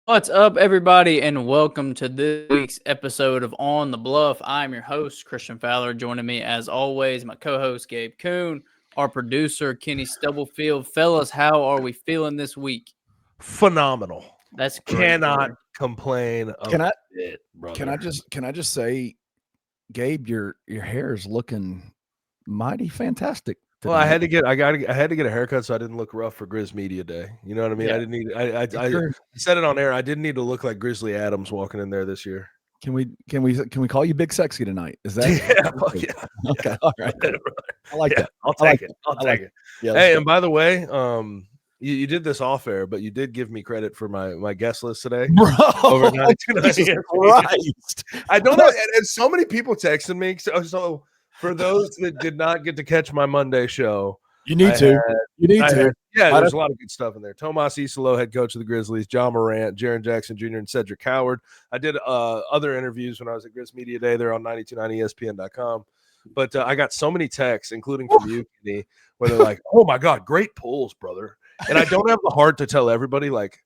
What's up, everybody, and welcome to this week's episode of On the Bluff. I'm your host, Christian Fowler. Joining me, as always, my co-host, Gabe Kuhn, our producer, Kenny Stubblefield. Fellas, how are we feeling this week? Phenomenal. That's great. Cannot complain a bit, brother. Can I just say, Gabe, your hair is looking mighty fantastic Well, I had to get a haircut so I didn't look rough for Grizz Media Day. You know what I mean? Yeah. I didn't need I said it on air. I didn't need to look like Grizzly Adams walking in there this year. Can we call you Big Sexy tonight? Is that Yeah. okay? All right. I like that. I'll take it. Yeah, hey, and by the way, you did this off air, but you did give me credit for my guest list today. Bro, Over 92 Christ. I don't know, and so many people texted me. So for those that did not get to catch my Monday show, You need to. Yeah, there's a lot of good stuff in there. Tomas Isolo, head coach of the Grizzlies, John Morant, Jaren Jackson Jr., and Cedric Howard. I did other interviews when I was at Grizz Media Day. They're on 929ESPN.com. But I got so many texts, including from you, Kenny, where they're like, oh, my God, great polls, brother. And I don't have the heart to tell everybody, like,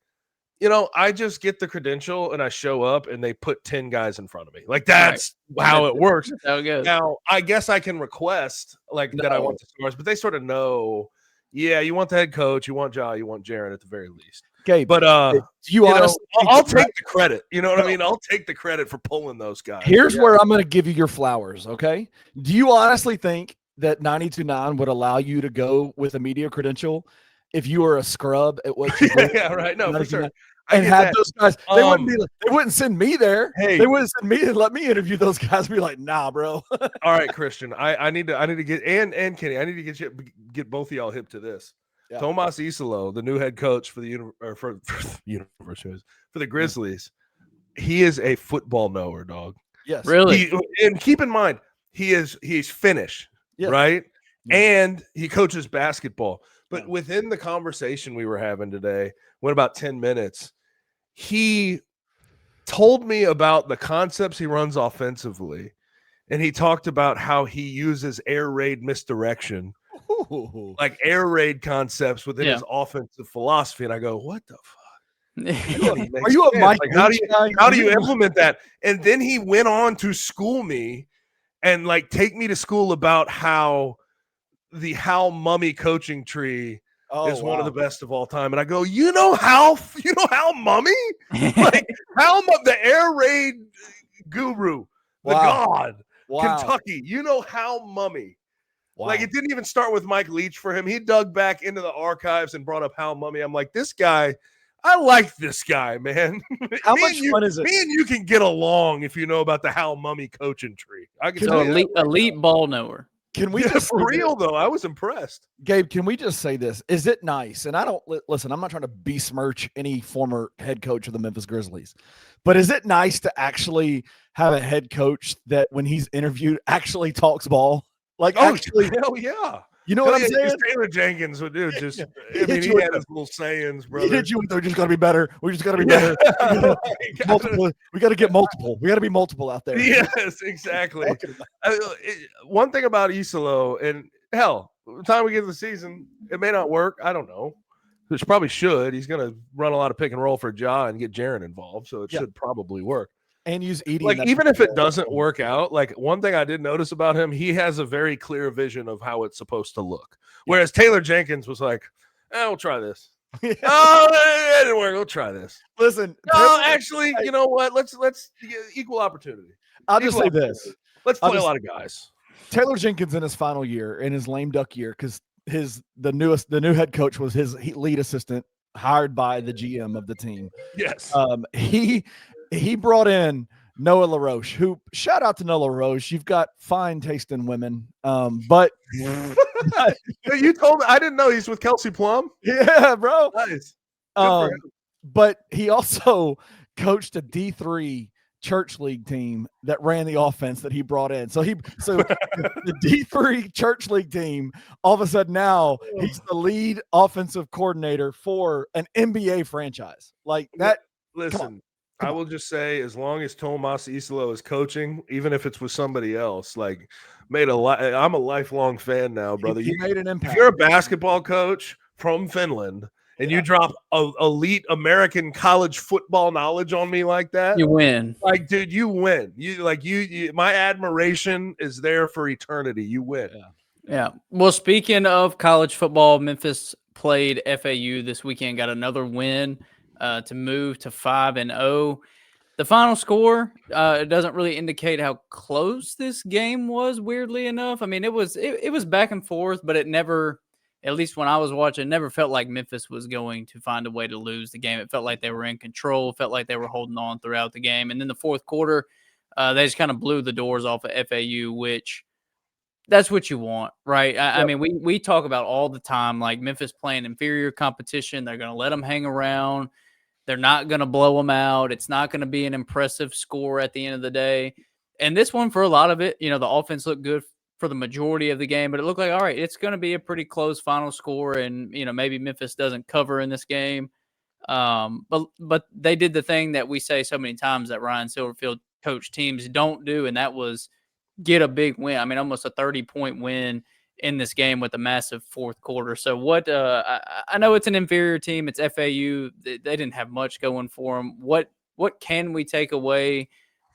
I just get the credential and I show up and they put 10 guys in front of me. Like, that's how it works. That's how it goes. Now, I guess I can request that I want the stars, but they sort of know, you want the head coach, you want Ja, you want Jaren at the very least. Okay, But honestly I'll take the credit. You know what I mean? I'll take the credit for pulling those guys. Here's where I'm going to give you your flowers, okay? Do you honestly think that 92.9 would allow you to go with a media credential if you were a scrub at what you do? Yeah, right. No, for sure. And have those guys, they wouldn't send me there. Hey, they wouldn't send me and let me interview those guys. Be like, nah, bro. All right, Christian. I need to get and Kenny. I need to get both of y'all hip to this. Yeah. Tomas Isolo, the new head coach for the for the Grizzlies, he is a football knower, dog. Yes, really. And keep in mind, he's Finnish, right? Yeah. And he coaches basketball. But within the conversation we were having today, went about 10 minutes, he told me about the concepts he runs offensively, and he talked about how he uses air raid misdirection, like air raid concepts within his offensive philosophy. And I go, what the fuck? Are you a Mike? Like, how do you implement that? And then he went on to school me and like take me to school about how the Hal Mummy coaching tree is one of the best of all time. And I go, Hal Mummy? Like the air raid guru, the god, Kentucky. Hal Mummy. Wow. Like, it didn't even start with Mike Leach for him. He dug back into the archives and brought up Hal Mummy. I'm like, this guy, I like this guy, man. How much fun is it? Me and you can get along if you know about the Hal Mummy coaching tree. I can tell you elite ball knower. Can we just for real though? I was impressed. Gabe, can we just say this? Is it nice? And I don't listen, I'm not trying to besmirch any former head coach of the Memphis Grizzlies, but is it nice to actually have a head coach that when he's interviewed actually talks ball? Like, actually, hell yeah. You know what I'm saying? Taylor Jenkins would do just. He had his little sayings, brother. He hit you with, "We just got to be better. We just got to be better." Multiple. We got to get multiple. We got to be multiple out there. Yes, exactly. One thing about Isolo, and hell, by the time we get to the season, it may not work. I don't know. Which probably should. He's going to run a lot of pick and roll for Ja and get Jaren involved, so it should probably work. And use Edie. Like, even if it doesn't work out, like, one thing I did notice about him, he has a very clear vision of how it's supposed to look. Whereas Taylor Jenkins was like, we'll try this. Oh, it didn't work. We'll try this. Listen. Actually, you know what? Let's equal opportunity. I'll just say this. Let's play a lot of guys. Taylor Jenkins in his final year, in his lame duck year, because the new head coach was his lead assistant hired by the GM of the team. Yes. He brought in Noah LaRoche, who, shout out to Noah LaRoche. You've got fine taste in women. But you told me, I didn't know he's with Kelsey Plum. Yeah, bro. Nice. But he also coached a D3 church league team that ran the offense that he brought in. So the D3 church league team, all of a sudden now he's the lead offensive coordinator for an NBA franchise. Like that. Listen. I will just say, as long as Tomas Isolo is coaching, even if it's with somebody else, like, I'm a lifelong fan now, brother. He made an impact. If you're a basketball coach from Finland and you drop elite American college football knowledge on me like that, you win. Like, dude, you win. You my admiration is there for eternity. You win. Yeah. Well, speaking of college football, Memphis played FAU this weekend, got another win to move to 5-0. The final score it doesn't really indicate how close this game was, weirdly enough. I mean, it was back and forth, but it never, at least when I was watching, never felt like Memphis was going to find a way to lose the game. It felt like they were in control, felt like they were holding on throughout the game. And then the fourth quarter, they just kind of blew the doors off of FAU, which that's what you want, right? I mean, we talk about all the time, like Memphis playing inferior competition. They're going to let them hang around. They're not going to blow them out. It's not going to be an impressive score at the end of the day. And this one, for a lot of it, the offense looked good for the majority of the game, but it looked like, all right, it's going to be a pretty close final score. And, maybe Memphis doesn't cover in this game. But they did the thing that we say so many times that Ryan Silverfield coach teams don't do. And that was get a big win. I mean, almost a 30-point win in this game with a massive fourth quarter. So what I know it's an inferior team. It's FAU. They didn't have much going for them. What can we take away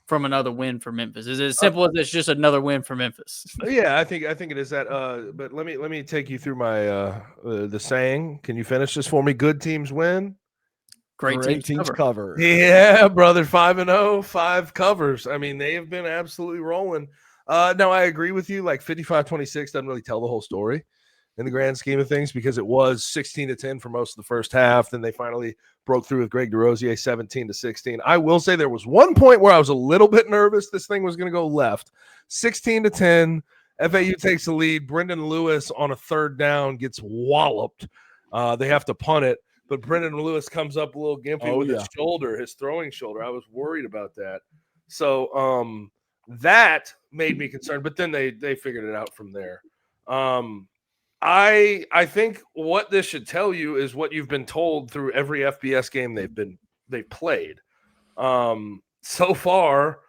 from another win for Memphis? Is it as simple as it's just another win for Memphis? Yeah, I think it is that. But let me take you through my the saying. Can you finish this for me? Good teams win. Great teams cover. Yeah, brother. 5-0, 5 covers. I mean, they have been absolutely rolling. No, I agree with you. Like 55-26 doesn't really tell the whole story in the grand scheme of things because it was 16-10 for most of the first half. Then they finally broke through with Greg DeRosier 17-16. I will say there was one point where I was a little bit nervous this thing was going to go left. 16-10, FAU takes the lead. Brendan Lewis on a third down gets walloped. They have to punt it, but Brendan Lewis comes up a little gimpy with his shoulder, his throwing shoulder. I was worried about that. So that made me concerned, but then they figured it out from there. I think what this should tell you is what you've been told through every FBS game they've played. So far,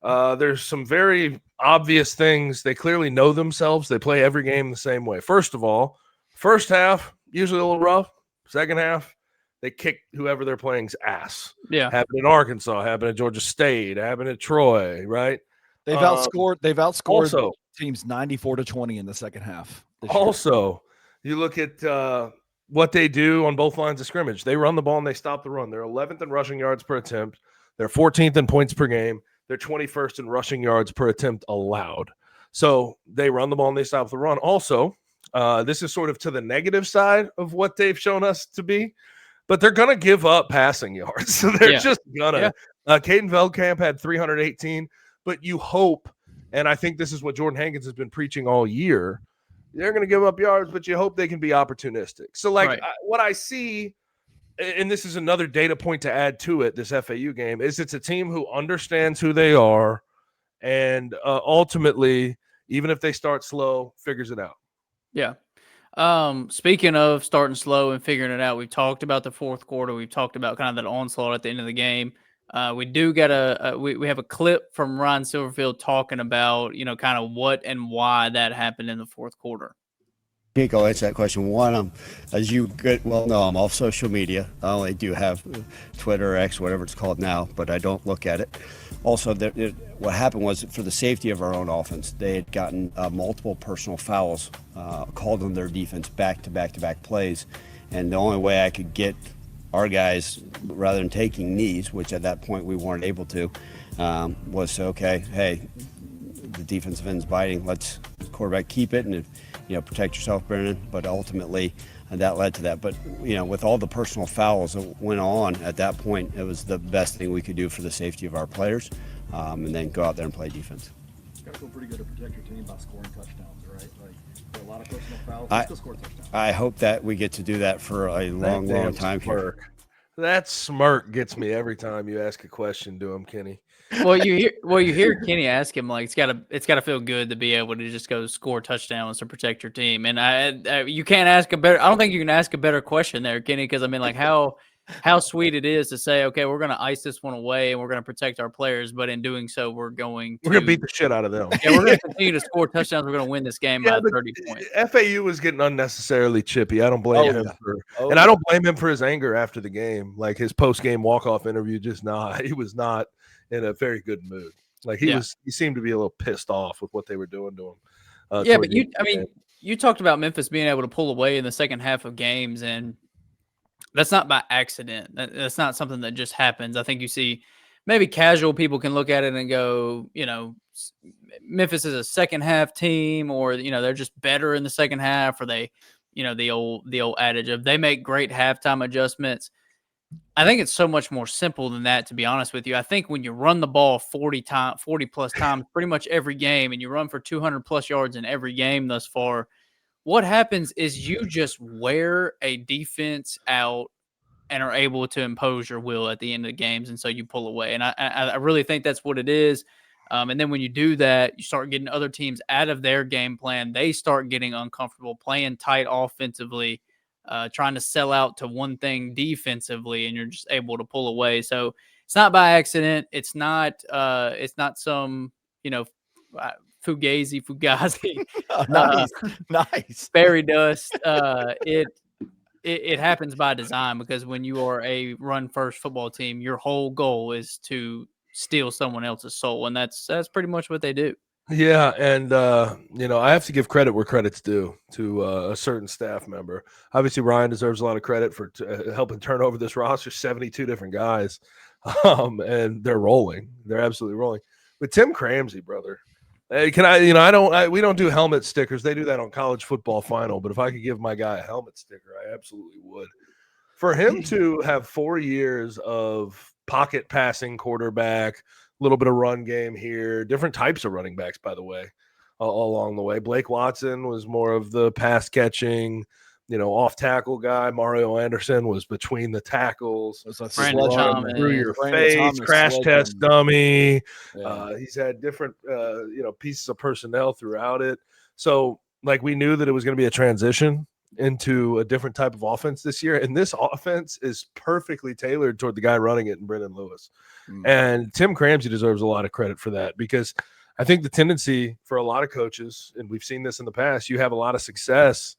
there's some very obvious things. They clearly know themselves. They play every game the same way. First of all, first half, usually a little rough. Second half, they kick whoever they're playing's ass. Yeah. Happened in Arkansas, happened at Georgia State, happened at Troy, right? They've outscored also, teams 94-20 in the second half. Also, you look at what they do on both lines of scrimmage. They run the ball and they stop the run. They're 11th in rushing yards per attempt. They're 14th in points per game. They're 21st in rushing yards per attempt allowed. So they run the ball and they stop the run. Also, this is sort of to the negative side of what they've shown us to be, but they're going to give up passing yards. So they're just going to. Caden Veldkamp had 318, but you hope, and I think this is what Jordan Hankins has been preaching all year, they're going to give up yards, but you hope they can be opportunistic. So, what I see, and this is another data point to add to it, this FAU game, is it's a team who understands who they are and ultimately, even if they start slow, figures it out. Yeah. Speaking of starting slow and figuring it out, we've talked about the fourth quarter. We've talked about kind of that onslaught at the end of the game. We do get we have a clip from Ryan Silverfield talking about, kind of what and why that happened in the fourth quarter. I'll answer that question. One, as you well know, I'm off social media. I only do have Twitter or X, whatever it's called now, but I don't look at it. Also, what happened was for the safety of our own offense, they had gotten multiple personal fouls called on their defense back-to-back plays. And the only way I could get our guys, rather than taking knees, which at that point we weren't able to, was okay, hey, the defensive end's biting. Let's quarterback keep it and protect yourself, Brennan. But ultimately, that led to that. But with all the personal fouls that went on at that point, it was the best thing we could do for the safety of our players, and then go out there and play defense. It's got to feel pretty good to protect your team by scoring touchdowns, right? Like a lot of personal fouls. Let's go score touchdowns. I hope that we get to do that for a long time here. That smirk gets me every time you ask a question to him, Kenny. Well, you hear Kenny ask him, like, it's gotta feel good to be able to just go score touchdowns to protect your team. And you can't ask I don't think you can ask a better question there, Kenny, because I mean, like, how how sweet it is to say, okay, we're going to ice this one away and we're going to protect our players, but in doing so, we're going to beat the shit out of them. Yeah, we're going to continue to score touchdowns. We're going to win this game by 30 points. FAU was getting unnecessarily chippy. I don't blame him I don't blame him for his anger after the game. Like his post-game walk-off interview, he was not in a very good mood. Like he seemed to be a little pissed off with what they were doing to him. But you talked about Memphis being able to pull away in the second half of games, and that's not by accident. That's not something that just happens. I think you see maybe casual people can look at it and go, Memphis is a second half team, or, they're just better in the second half, or they, the old adage of they make great halftime adjustments. I think it's so much more simple than that, to be honest with you. I think when you run the ball 40 plus times pretty much every game, and you run for 200 plus yards in every game thus far, what happens is you just wear a defense out and are able to impose your will at the end of the games, and so you pull away. And I really think that's what it is. And then when you do that, you start getting other teams out of their game plan. They start getting uncomfortable, playing tight offensively, trying to sell out to one thing defensively, and you're just able to pull away. So it's not by accident. It's not some, fugazi, nice fairy dust. It happens by design, because when you are a run first football team, your whole goal is to steal someone else's soul, and that's pretty much what they do. Yeah, and I have to give credit where credit's due to a certain staff member. Obviously, Ryan deserves a lot of credit for helping turn over this roster, 72 different guys, and they're rolling. They're absolutely rolling. But Tim Cramsey, brother, we don't do helmet stickers. They do that on College Football Final. But if I could give my guy a helmet sticker, I absolutely would. For him to have 4 years of pocket passing quarterback, a little bit of run game here, different types of running backs, by the way, along the way. Blake Watson was more of the pass catching, off tackle guy. Mario Anderson was between the tackles. Brandon Thomas, through your face, crash test dummy. Yeah. He's had different, pieces of personnel throughout it. So, we knew that it was going to be a transition into a different type of offense this year, and this offense is perfectly tailored toward the guy running it in Brendan Lewis. And Tim Cramsey deserves a lot of credit for that, because I think the tendency for a lot of coaches, and we've seen this in the past, you have a lot of success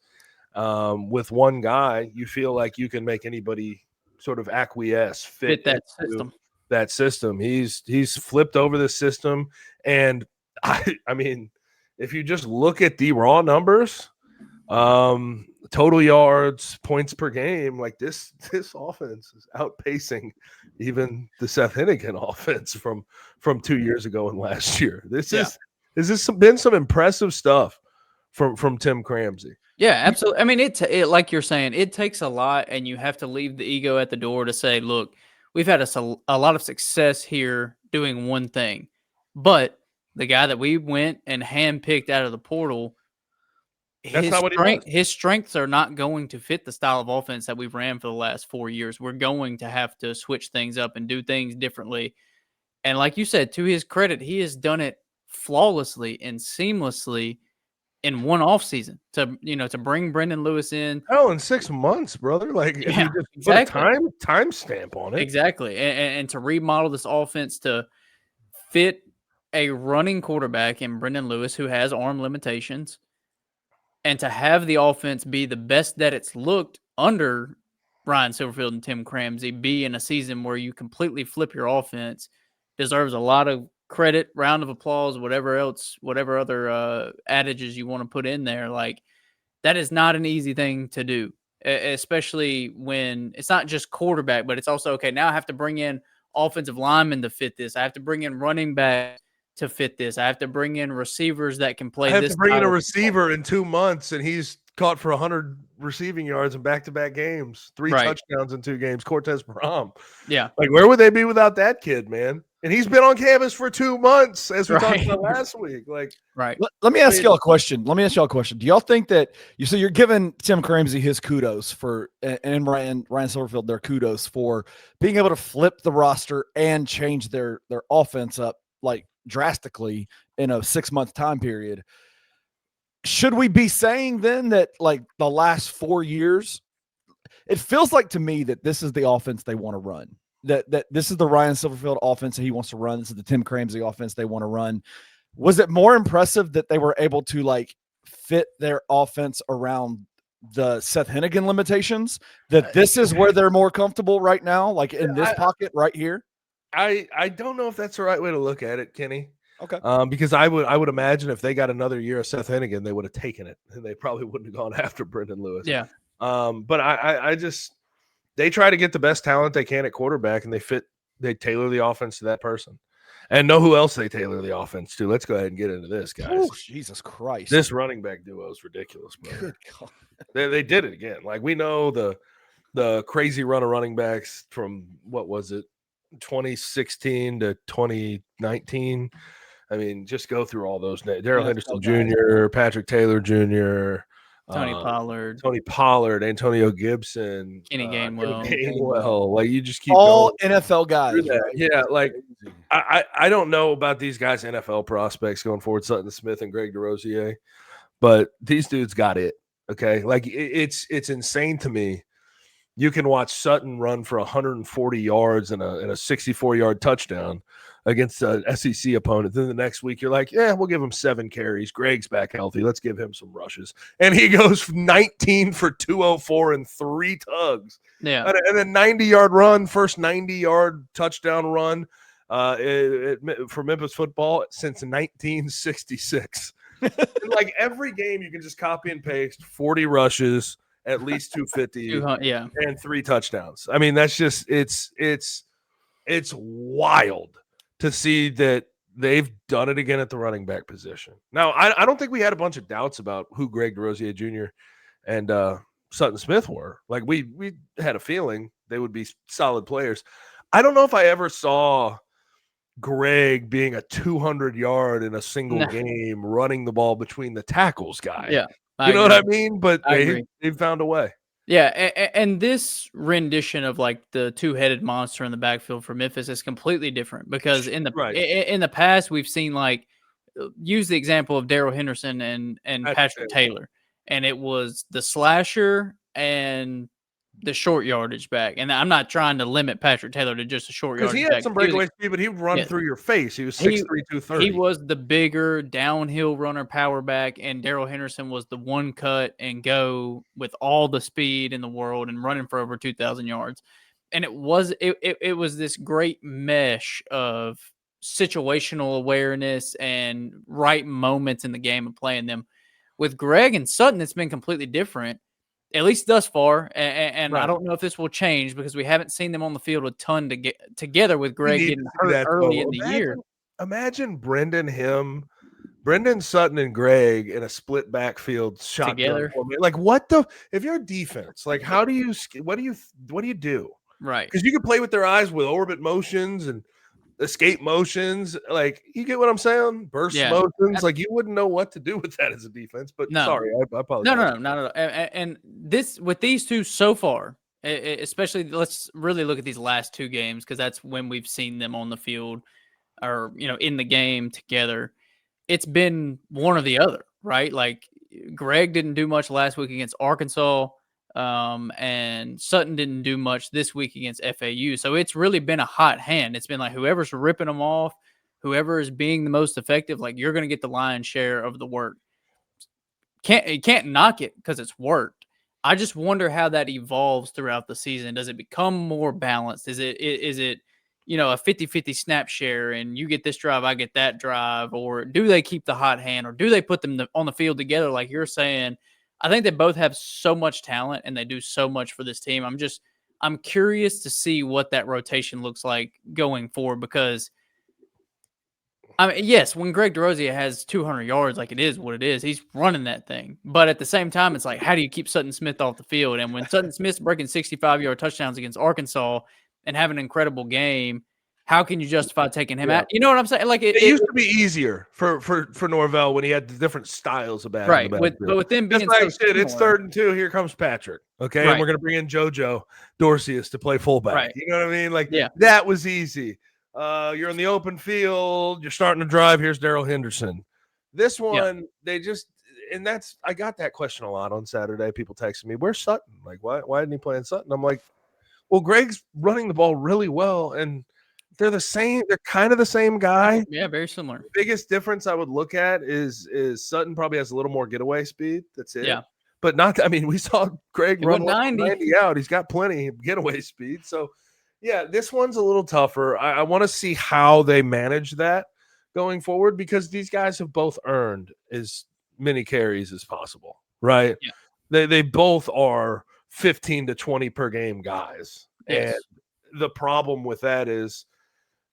with one guy. You feel like you can make anybody sort of acquiesce, fit that system. He's flipped over the system, and I mean, if you just look at the raw numbers, total yards, points per game, this offense is outpacing even the Seth Hennigan offense from 2 years ago and last year. This has been some impressive stuff from Tim Cramsey. Yeah, absolutely. I mean, it like you're saying, it takes a lot, and you have to leave the ego at the door to say, look, we've had a lot of success here doing one thing, but the guy that we went and handpicked out of the portal, his strengths are not going to fit the style of offense that we've ran for the last 4 years. We're going to have to switch things up and do things differently. And like you said, to his credit, he has done it flawlessly and seamlessly in one off season to bring Brendan Lewis in. Oh, in 6 months, brother. You just exactly. Put a time stamp on it. Exactly. And to remodel this offense to fit a running quarterback in Brendan Lewis, who has arm limitations, and to have the offense be the best that it's looked under Ryan Silverfield and Tim Cramsey, be in a season where you completely flip your offense, deserves a lot of credit, round of applause, whatever other adages you want to put in there. That is not an easy thing to do, especially when it's not just quarterback, but it's also, okay, now I have to bring in offensive linemen to fit this. I have to bring in running back to fit this. I have to bring in receivers that can play. I have to bring in a receiver in 2 months, and he's caught for 100 receiving yards in back-to-back games, 3 touchdowns in 2 games. Cortez Brom. Yeah, where would they be without that kid, man? And he's been on campus for 2 months, as we talked about last week. Right. Let me ask y'all a question. Do y'all think that you're giving Tim Cramsey his kudos for, and Ryan Silverfield their kudos for being able to flip the roster and change their offense up drastically in a 6-month time period? Should we be saying then that the last 4 years, it feels like to me that this is the offense they want to run. That this is the Ryan Silverfield offense that he wants to run. This is the Tim Cramsey offense they want to run. Was it more impressive that they were able to like fit their offense around the Seth Hennigan limitations? That this is where they're more comfortable right now, like in this pocket right here? I don't know if that's the right way to look at it, Kenny. Okay. Because I would imagine if they got another year of Seth Hennigan, they would have taken it, and they probably wouldn't have gone after Brendan Lewis. Yeah. But I just they try to get the best talent they can at quarterback, and they tailor the offense to that person. And know who else they tailor the offense to. Let's go ahead and get into this, guys. Oh, Jesus Christ. This running back duo is ridiculous, bro. Good God. They did it again. Like, we know the crazy run of running backs from, what was it, 2016 to 2019. I mean, just go through all those names. Darrell Henderson Jr., Patrick Taylor Jr., Tony Pollard, Antonio Gibson, Kenny Gainwell. Well, like, you just keep all going NFL guys. right? Yeah, like I don't know about these guys' NFL prospects going forward, Sutton Smith and Greg DeRosier, but these dudes got it. Okay, like it's insane to me. You can watch Sutton run for 140 yards and a 64-yard touchdown against an SEC opponent. Then the next week, you're like, yeah, we'll give him 7 carries. Greg's back healthy. Let's give him some rushes. And he goes 19 for 204 and 3 tugs. Yeah. And a 90-yard run, first 90-yard touchdown run for Memphis football since 1966. Like, every game, you can just copy and paste 40 rushes, at least 250, and 3 touchdowns. I mean, that's just it's wild to see that they've done it again at the running back position. Now, I don't think we had a bunch of doubts about who Greg DeRosier Jr. and Sutton Smith were. Like, we had a feeling they would be solid players. I don't know if I ever saw Greg being a 200-yard in a single game running the ball between the tackles guy. Yeah. You know what I mean? But they found a way. Yeah, and this rendition of like the two-headed monster in the backfield for Memphis is completely different because in the past we've seen, like, use the example of Darrell Henderson and Patrick Taylor, and it was the slasher and the short yardage back. And I'm not trying to limit Patrick Taylor to just a short yardage back. Because he had some breakaway speed, but he would run through your face. He was 6'3", 230. He was the bigger downhill runner power back, and Darrell Henderson was the one cut and go with all the speed in the world and running for over 2,000 yards. And it was this great mesh of situational awareness and right moments in the game of playing them. With Greg and Sutton, it's been completely different, at least thus far, and I don't know if this will change because we haven't seen them on the field a ton to get together with Greg getting hurt early in the year. Imagine Brendan, Sutton, and Greg in a split backfield shot together. Like, if you're a defense, like, what do you do? Right. Because you can play with their eyes with orbit motions and escape motions. Like, you get what I'm saying? Burst motions. Like, you wouldn't know what to do with that as a defense. But sorry, I apologize. No, not at all. And this, with these two so far, especially, let's really look at these last 2 games because that's when we've seen them on the field or, in the game together. It's been one or the other, right? Like, Greg didn't do much last week against Arkansas. And Sutton didn't do much this week against FAU. So it's really been a hot hand. It's been like whoever's ripping them off, whoever is being the most effective, like, you're going to get the lion's share of the work. You can't knock it because it's worked. I just wonder how that evolves throughout the season. Does it become more balanced? Is it a 50-50 snap share and you get this drive, I get that drive? Or do they keep the hot hand, or do they put them on the field together like you're saying? I think they both have so much talent and they do so much for this team. I'm curious to see what that rotation looks like going forward because, I mean, yes, when Greg DeRosier has 200 yards, like, it is what it is, he's running that thing. But at the same time, it's like, how do you keep Sutton Smith off the field? And when Sutton Smith's breaking 65-yard touchdowns against Arkansas and having an incredible game, how can you justify taking him out? You know what I'm saying? Like, it used to be easier for Norvell when he had the different styles of batting. Right. But with them being, like, it's 3rd and 2. Here comes Patrick. Okay. Right. And we're going to bring in JoJo Dorcius to play fullback. Right. You know what I mean? Like, that was easy. You're in the open field. You're starting to drive. Here's Darrell Henderson. This one, and I got that question a lot on Saturday. People texting me, "Where's Sutton? Like, why didn't he play in Sutton?" I'm like, well, Greg's running the ball really well, and they're the same. They're kind of the same guy. Yeah, very similar. The biggest difference I would look at is Sutton probably has a little more getaway speed. That's it. Yeah. But not. I mean, we saw Greg He run went 90 out. He's got plenty of getaway speed. So, yeah, this one's a little tougher. I want to see how they manage that going forward, because these guys have both earned as many carries as possible, right? Yeah. They both are 15 to 20 per game guys. Yes. And the problem with that is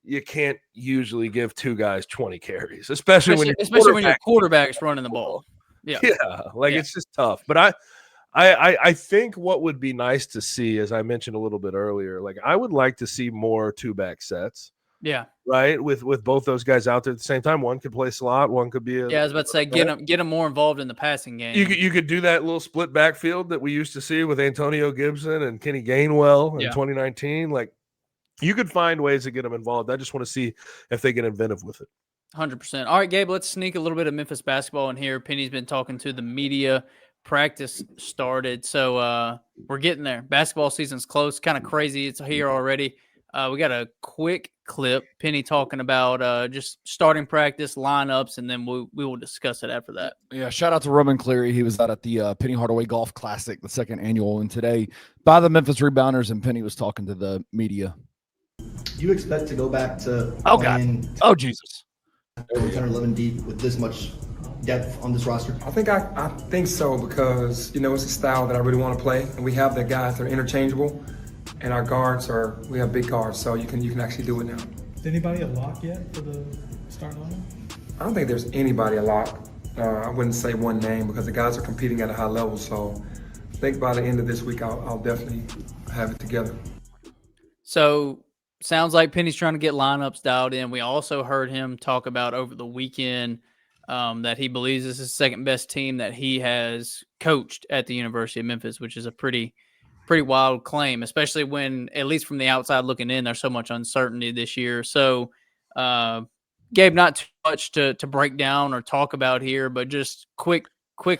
you can't usually give two guys 20 carries, especially when your quarterback's running the ball. Yeah. It's just tough. But I think what would be nice to see, as I mentioned a little bit earlier, like I would like to see more 2-back sets. Yeah. Right. With both those guys out there at the same time. One could play slot. One could be I was about to say get them more involved in the passing game. You could do that little split backfield that we used to see with Antonio Gibson and Kenny Gainwell in 2019. Like, you could find ways to get them involved. I just want to see if they get inventive with it. 100%. All right, Gabe, let's sneak a little bit of Memphis basketball in here. Penny's been talking to the media. Practice started. So we're getting there. Basketball season's close. Kind of crazy. It's here already. We got a quick clip. Penny talking about just starting practice, lineups, and then we will discuss it after that. Yeah, shout out to Roman Cleary. He was out at the Penny Hardaway Golf Classic, the second annual, and today by the Memphis Rebounders, and Penny was talking to the media. Do you expect to go back to Oh, Jesus. over 10 or 11 deep with this much depth on this roster? I think so, because it's a style that I really want to play, and we have the guys that are interchangeable, and our guards we have big guards, so you can actually do it now. Is anybody a lock yet for the starting lineup? I don't think there's anybody a lock. I wouldn't say one name, because the guys are competing at a high level, so I think by the end of this week I'll definitely have it together. So sounds like Penny's trying to get lineups dialed in. We also heard him talk about over the weekend that he believes this is the second best team that he has coached at the University of Memphis, which is a pretty wild claim, especially when, at least from the outside looking in, there's so much uncertainty this year. So, Gabe, not too much to break down or talk about here, but just quick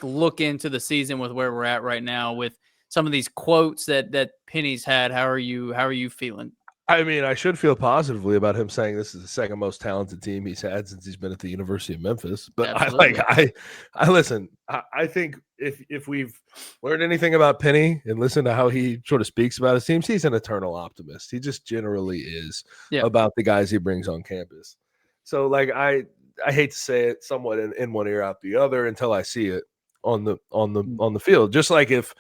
look into the season with where we're at right now with some of these quotes that Penny's had. How are you feeling? I mean, I should feel positively about him saying this is the second most talented team he's had since he's been at the University of Memphis. But Absolutely. I listen. I think if we've learned anything about Penny and listen to how he sort of speaks about his teams, he's an eternal optimist. He just generally is about the guys he brings on campus. So, like, I hate to say it, somewhat in one ear out the other until I see it on the field. Just like if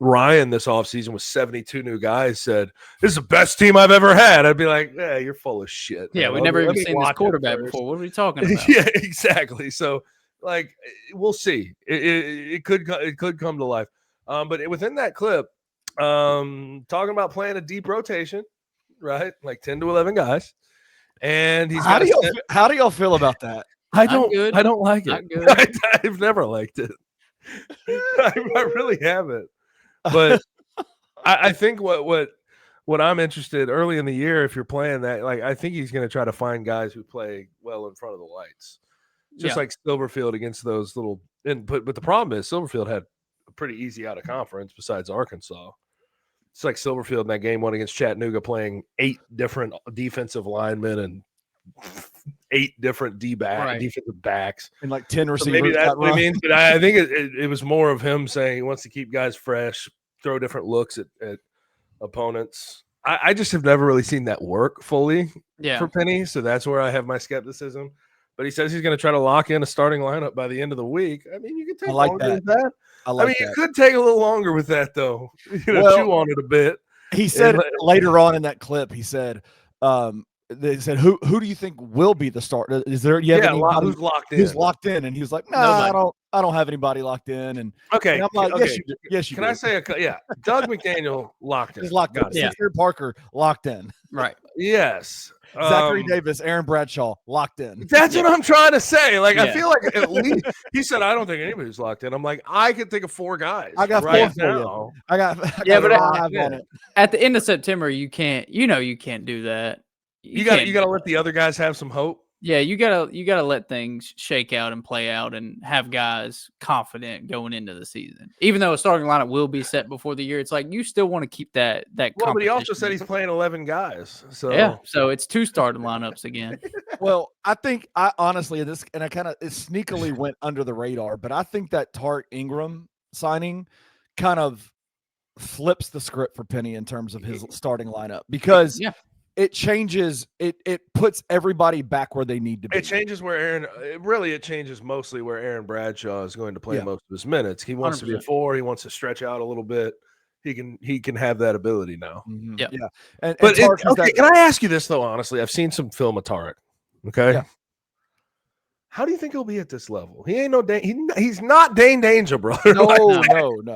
Ryan this offseason with 72 new guys said, "This is the best team I've ever had," I'd be like, "Yeah, you're full of shit." Yeah, we've never even seen this quarterback before. What are we talking about? Yeah, exactly. So, like, we'll see. It could come to life. But within that clip, talking about playing a deep rotation, right? Like 10 to 11 guys. And he's how do y'all feel about that? I don't like it. I've never liked it. I really haven't. But I think what I'm interested early in the year, if you're playing that, like, I think he's going to try to find guys who play well in front of the lights, just like Silverfield against those little. But the problem is Silverfield had a pretty easy out of conference besides Arkansas. It's like Silverfield in that game one against Chattanooga playing 8 different defensive linemen and 8 different defensive backs and like 10 receivers. So maybe that's what I mean. But I think it was more of him saying he wants to keep guys fresh, throw different looks at opponents. I just have never really seen that work fully for Penny, so that's where I have my skepticism. But he says he's going to try to lock in a starting lineup by the end of the week. I mean, you could take longer with that. You could take a little longer with that, though. Chew on it a bit. He said later on in that clip, he said, they said, who do you think will be the starter? Is there anybody who's locked in? Who's locked in? And he was like, no, I don't have anybody locked in. And okay, and I'm like, yes, you can. I say Doug McDaniel locked in. He's locked in. Jared Parker locked in. Right. Yes. Zachary Davis, Aaron Bradshaw locked in. That's what I'm trying to say. Like, I feel like at least he said, I don't think anybody's locked in. I'm like, I could think of 4 guys. I got 4 for you. I got but at the end of September, you can't do that. You got to let the other guys have some hope. Yeah, you gotta let things shake out and play out and have guys confident going into the season. Even though a starting lineup will be set before the year, it's like you still want to keep that Well, but he also competition. said he's playing 11 guys. So Yeah, so it's 2 starting lineups again. Well, I think I honestly it sneakily went under the radar, but I think that Tark Ingram signing kind of flips the script for Penny in terms of his starting lineup because it changes it puts everybody back where they need to be. It changes where it changes mostly where Aaron Bradshaw is going to play most of his minutes. He wants 100%. To be a 4, he wants to stretch out a little bit. He can have that ability now. Mm-hmm. Yeah. Can I ask you this though? Honestly, I've seen some film of Tarek. Okay. Yeah. How do you think he'll be at this level? He ain't he's not Dane Danger, brother. No.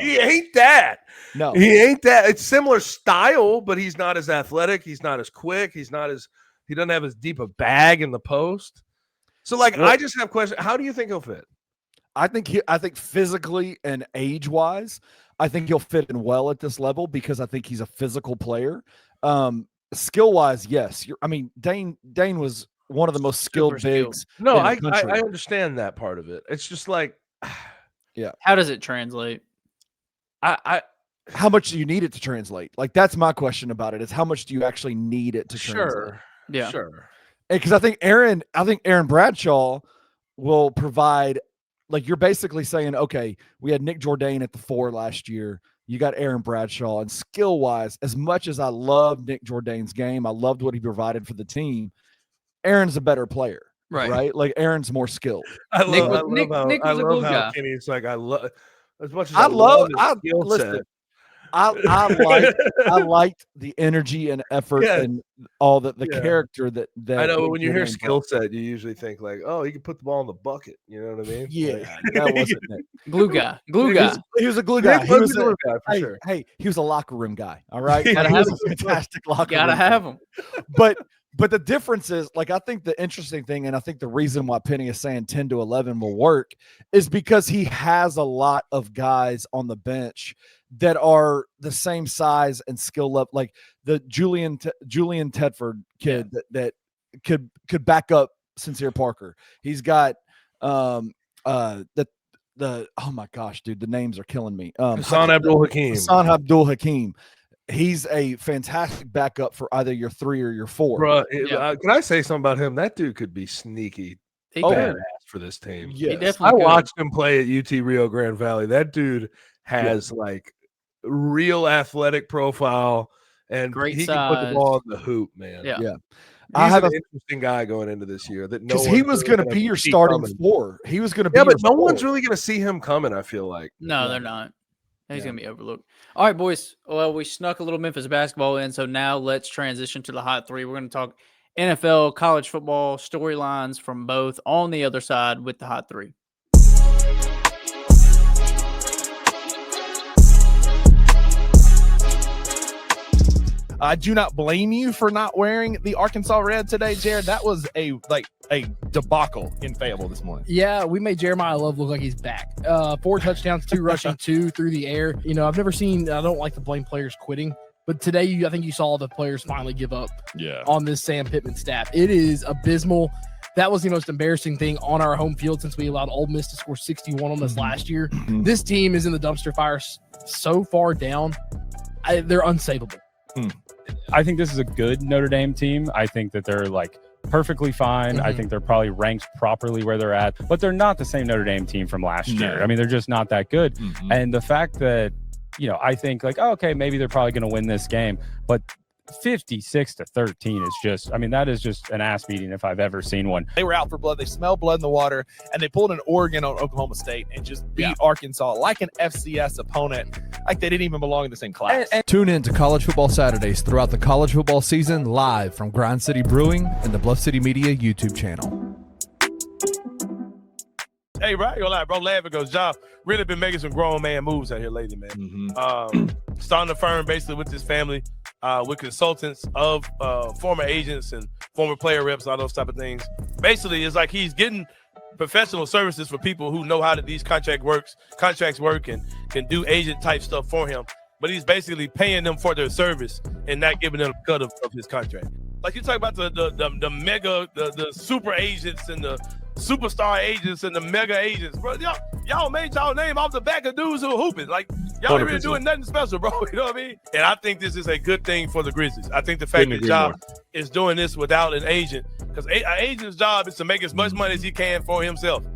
He ain't that. No. He ain't that. It's similar style, but he's not as athletic. He's not as quick. He doesn't have as deep a bag in the post. So I just have questions. How do you think he'll fit? I think physically and age-wise, I think he'll fit in well at this level because I think he's a physical player. Skill-wise, yes. Dane was one of the most skilled bigs. No, I understand that part of it. It's just How does it translate? How much do you need it to translate? That's my question about it. Is how much do you actually need it to translate? Yeah, sure. Because I think Aaron Bradshaw will provide. You're basically saying, okay, we had Nick Jourdain at the 4 last year. You got Aaron Bradshaw, and skill-wise, as much as I love Nick Jourdain's game, I loved what he provided for the team. Aaron's a better player, right? Aaron's more skilled. I love how Kenny's I love as much as I love his skill set. I liked the energy and effort and all the character that I know. But when you hear skill set, you usually think he can put the ball in the bucket. You know what I mean? Yeah, that wasn't it. Glue guy. He was a glue guy. He was a glue guy for sure. Hey, he was a locker room guy. All right, gotta he have was a fantastic locker room. Gotta have him. But the difference is, I think the interesting thing, and I think the reason why Penny is saying 10 to 11 will work is because he has a lot of guys on the bench that are the same size and skill level, like the Julian Tedford kid that could back up Sincere Parker. He's got oh my gosh, dude, the names are killing me. Hassan Abdul Hakim. He's a fantastic backup for either your 3 or your 4. Bro, can I say something about him? That dude could be sneaky badass for this team. Yes. I watched him play at UT Rio Grande Valley. That dude has real athletic profile and great he size. Can put the ball in the hoop, man. Yeah. He's an interesting guy going into this year that because he was going to be your starting 4. He was going to be but no one's really going to see him coming. I feel like no, they're not. He's going to be overlooked. All right, boys. Well, we snuck a little Memphis basketball in, so now let's transition to the hot 3. We're going to talk NFL, college football, storylines from both on the other side with the hot 3. I do not blame you for not wearing the Arkansas red today, Jared. That was a debacle in Fayetteville this morning. Yeah, we made Jeremiah Love look like he's back. 4 touchdowns, 2 rushing, 2 through the air. I've never seen. I don't like to blame players quitting, but today I think you saw the players finally give up. On this Sam Pittman staff, it is abysmal. That was the most embarrassing thing on our home field since we allowed Ole Miss to score 61 on us last year. This team is in the dumpster fire so far down. They're unsavable. I think this is a good Notre Dame team. I think that they're perfectly fine. I think they're probably ranked properly where they're at, but they're not the same Notre Dame team from last year. I mean, they're just not that good. And the fact that, I think okay, maybe they're probably going to win this game, but 56-13 is just, that is just an ass beating if I've ever seen one. They were out for blood. They smelled blood in the water, and they pulled an Oregon on Oklahoma State and just beat Arkansas like an FCS opponent, like they didn't even belong in the same class. Tune in to College Football Saturdays throughout the college football season live from Grind City Brewing and the Bluff City Media YouTube channel. Hey, bro, I ain't gonna lie, bro. Laughing goes, Ja really been making some grown man moves out here lately, man. Starting a firm basically with his family, with consultants of former agents and former player reps and all those type of things. Basically, it's like he's getting professional services for people who know how these contracts work and can do agent type stuff for him. But he's basically paying them for their service and not giving them a cut of his contract. Like you talk about the mega, the super agents and the superstar agents and the mega agents, bro. Y'all made y'all name off the back of dudes who are hooping. Like y'all ain't really doing nothing special, bro. You know what I mean? And I think this is a good thing for the Grizzlies. I think the fact that Ja is doing this without an agent, because an agent's job is to make as much money as he can for himself.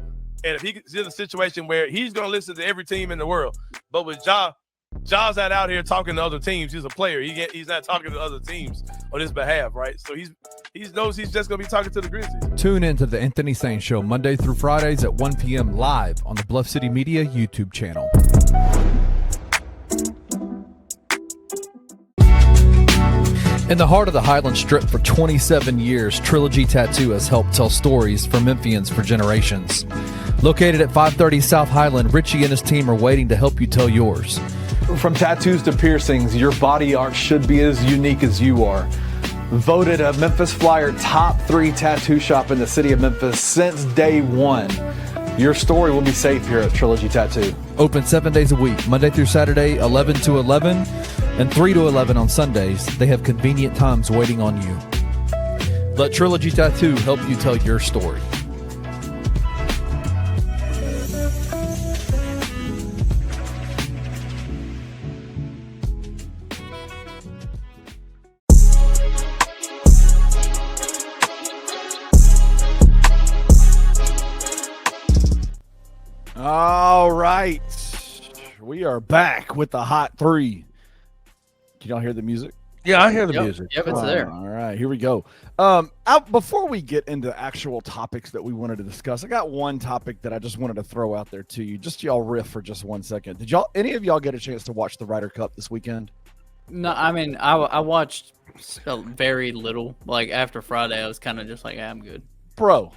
And if he's in a situation where he's going to listen to every team in the world, but with Ja's not out here talking to other teams. He's a player. He's not talking to other teams on his behalf, right? So he knows he's just going to be talking to the Grizzlies. Tune in to the Anthony Sain Show Monday through Fridays at 1 p.m. live on the Bluff City Media YouTube channel. In the heart of the Highland Strip for 27 years, Trilogy Tattoo has helped tell stories for Memphians for generations. Located at 530 South Highland, Richie and his team are waiting to help you tell yours. From tattoos to piercings, your body art should be as unique as you are. Voted a Memphis Flyer top 3 tattoo shop in the city of Memphis since day one. Your story will be safe here at Trilogy Tattoo. Open 7 days a week, Monday through Saturday, 11 to 11, and 3 to 11 on Sundays. They have convenient times waiting on you. Let Trilogy Tattoo help you tell your story. All right. We are back with the Hot 3. Can y'all hear the music? Yeah, I hear the music. Yep, it's there. All right, here we go. Before we get into actual topics that we wanted to discuss, I got one topic that I just wanted to throw out there to you. Just y'all riff for just 1 second. Did any of y'all get a chance to watch the Ryder Cup this weekend? No, I mean, I watched very little. Like after Friday, I was kind of just like, I'm good. Bro,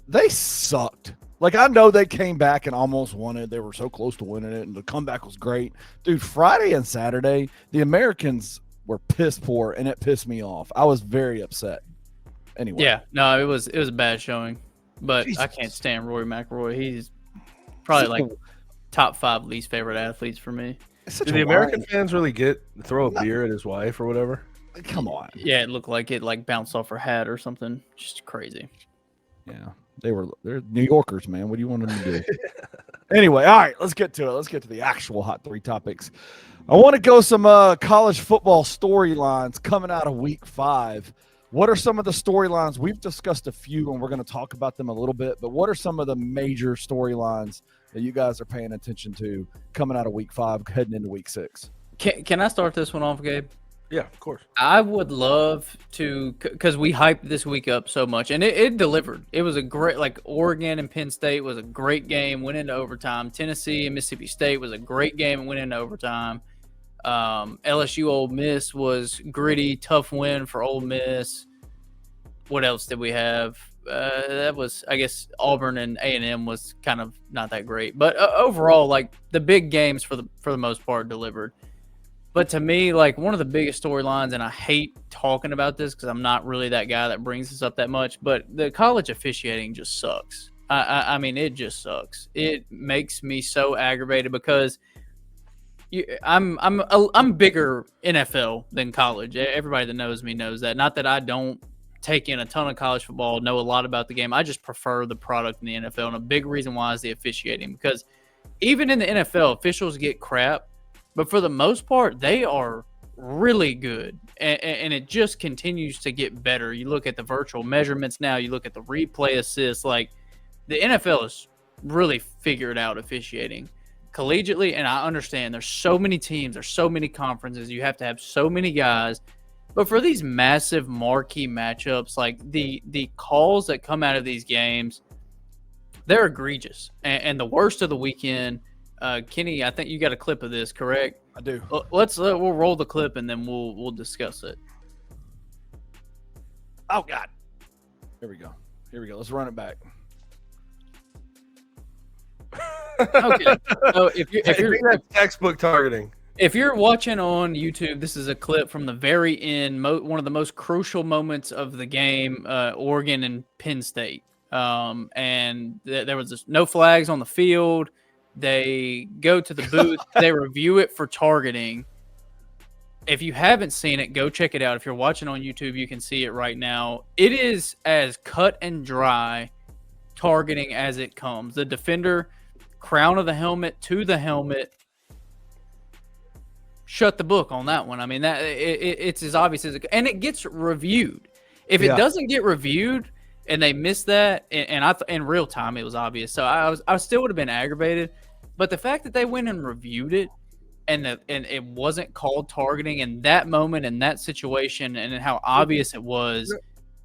they sucked. Like, I know they came back and almost won it. They were so close to winning it, and the comeback was great. Dude, Friday and Saturday, the Americans were piss poor, and it pissed me off. I was very upset. Anyway. Yeah, no, it was a bad showing. But Jesus. I can't stand Rory McIlroy. He's probably like top 5 least favorite athletes for me. Do the American fans really throw a beer at his wife or whatever? Come on. Yeah, it looked like it bounced off her hat or something. Just crazy. Yeah. They're New Yorkers, man. What do you want them to do? Anyway, all right, let's get to it. Let's get to the actual Hot 3 topics. I want to go some college football storylines coming out of week 5. What are some of the storylines? We've discussed a few, and we're going to talk about them a little bit, but what are some of the major storylines that you guys are paying attention to coming out of week 5, heading into week 6? Can I start this one off, Gabe? Yeah, of course. I would love to, because we hyped this week up so much, and it delivered. It was a great, like Oregon and Penn State was a great game, went into overtime. Tennessee and Mississippi State was a great game and went into overtime. LSU Ole Miss was gritty, tough win for Ole Miss. What else did we have? That was, I guess, Auburn and A&M was kind of not that great, but overall, like the big games for the most part delivered. But to me, like one of the biggest storylines, and I hate talking about this because I'm not really that guy that brings this up that much, but the college officiating just sucks. I mean, it just sucks. It makes me so aggravated because I'm bigger NFL than college. Everybody that knows me knows that. Not that I don't take in a ton of college football, know a lot about the game. I just prefer the product in the NFL, and a big reason why is the officiating, because even in the NFL, officials get crap. But for the most part, they are really good, and it just continues to get better. You look at the virtual measurements now. You look at the replay assists. Like, the NFL has really figured out officiating collegiately, and I understand there's so many teams, there's so many conferences. You have to have so many guys. But for these massive marquee matchups, like the calls that come out of these games, they're egregious. And the worst of the weekend – Kenny, I think you got a clip of this, correct? I do. We'll roll the clip and then we'll discuss it. Oh God! Here we go. Let's run it back. Okay. So if you're textbook targeting. If you're watching on YouTube, this is a clip from the very end, one of the most crucial moments of the game, Oregon and Penn State. And there was just no flags on the field. They go to the booth, they review it for targeting, if you haven't seen it, go check it out. If you're watching on YouTube, you can see it right now. It is as cut and dry targeting as it comes. The defender, crown of the helmet to the helmet, shut the book on that one. I mean, that it's as obvious as it, and it gets reviewed. If it doesn't get reviewed and they miss that, and in real time it was obvious, so I still would have been aggravated. But the fact that they went and reviewed it, and it wasn't called targeting in that moment, in that situation, and how obvious it was,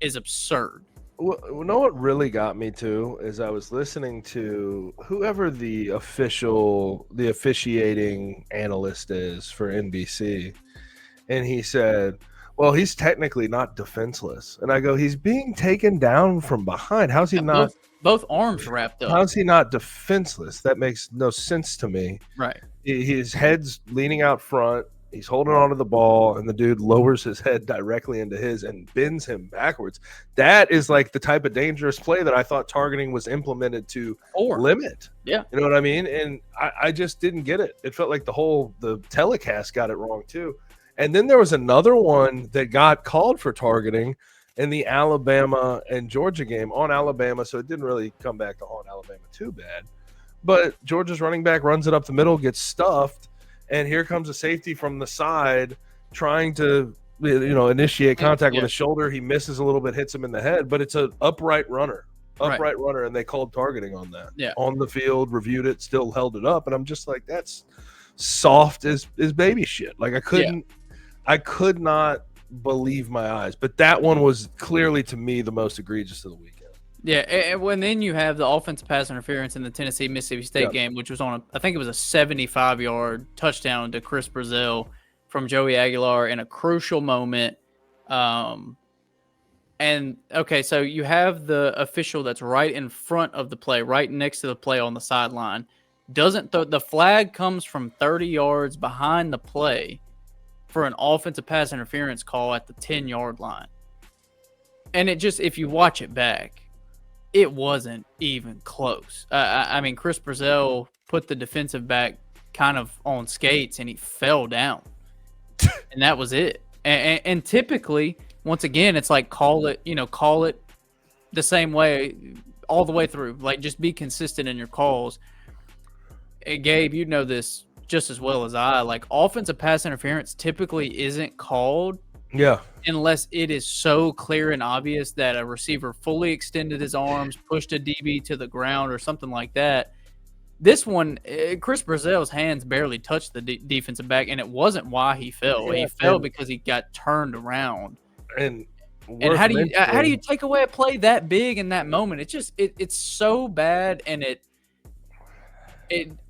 is absurd. Well, you know what really got me too is I was listening to whoever the officiating analyst is for NBC, and he said, well, he's technically not defenseless. And I go, he's being taken down from behind. How's he not? Both arms wrapped up. How's he not defenseless? That makes no sense to me. Right. His head's leaning out front. He's holding onto the ball, and the dude lowers his head directly into his and bends him backwards. That is like the type of dangerous play that I thought targeting was implemented to limit. Yeah. You know what I mean? And I just didn't get it. It felt like the telecast got it wrong too. And then there was another one that got called for targeting in the Alabama and Georgia game on Alabama, so it didn't really come back to haunt Alabama too bad. But Georgia's running back runs it up the middle, gets stuffed, and here comes a safety from the side trying to initiate contact with his shoulder. He misses a little bit, hits him in the head, but it's an upright runner, and they called targeting on that. Yeah. On the field, reviewed it, still held it up, and I'm just like, that's soft as baby shit. Like I could not believe my eyes, but that one was clearly to me the most egregious of the weekend. Yeah, and when then you have the offensive pass interference in the Tennessee-Mississippi State game, which was I think it was a 75-yard touchdown to Chris Brazil from Joey Aguilar in a crucial moment. And okay, so you have the official that's right in front of the play, right next to the play on the sideline. The flag comes from 30 yards behind the play for an offensive pass interference call at the 10-yard line. And it just, if you watch it back, it wasn't even close. I mean, Chris Brazil put the defensive back kind of on skates and he fell down. And that was it. And typically, once again, it's like call it the same way all the way through. Like, just be consistent in your calls. And Gabe, you know this just as well as I. Like, offensive pass interference typically isn't called unless it is so clear and obvious that a receiver fully extended his arms, pushed a DB to the ground or something like that. This one, Chris Brazil's hands barely touched the defensive back, and it wasn't why he fell. He fell because he got turned around. And how do you take away a play that big in that moment? It's just it's so bad, and it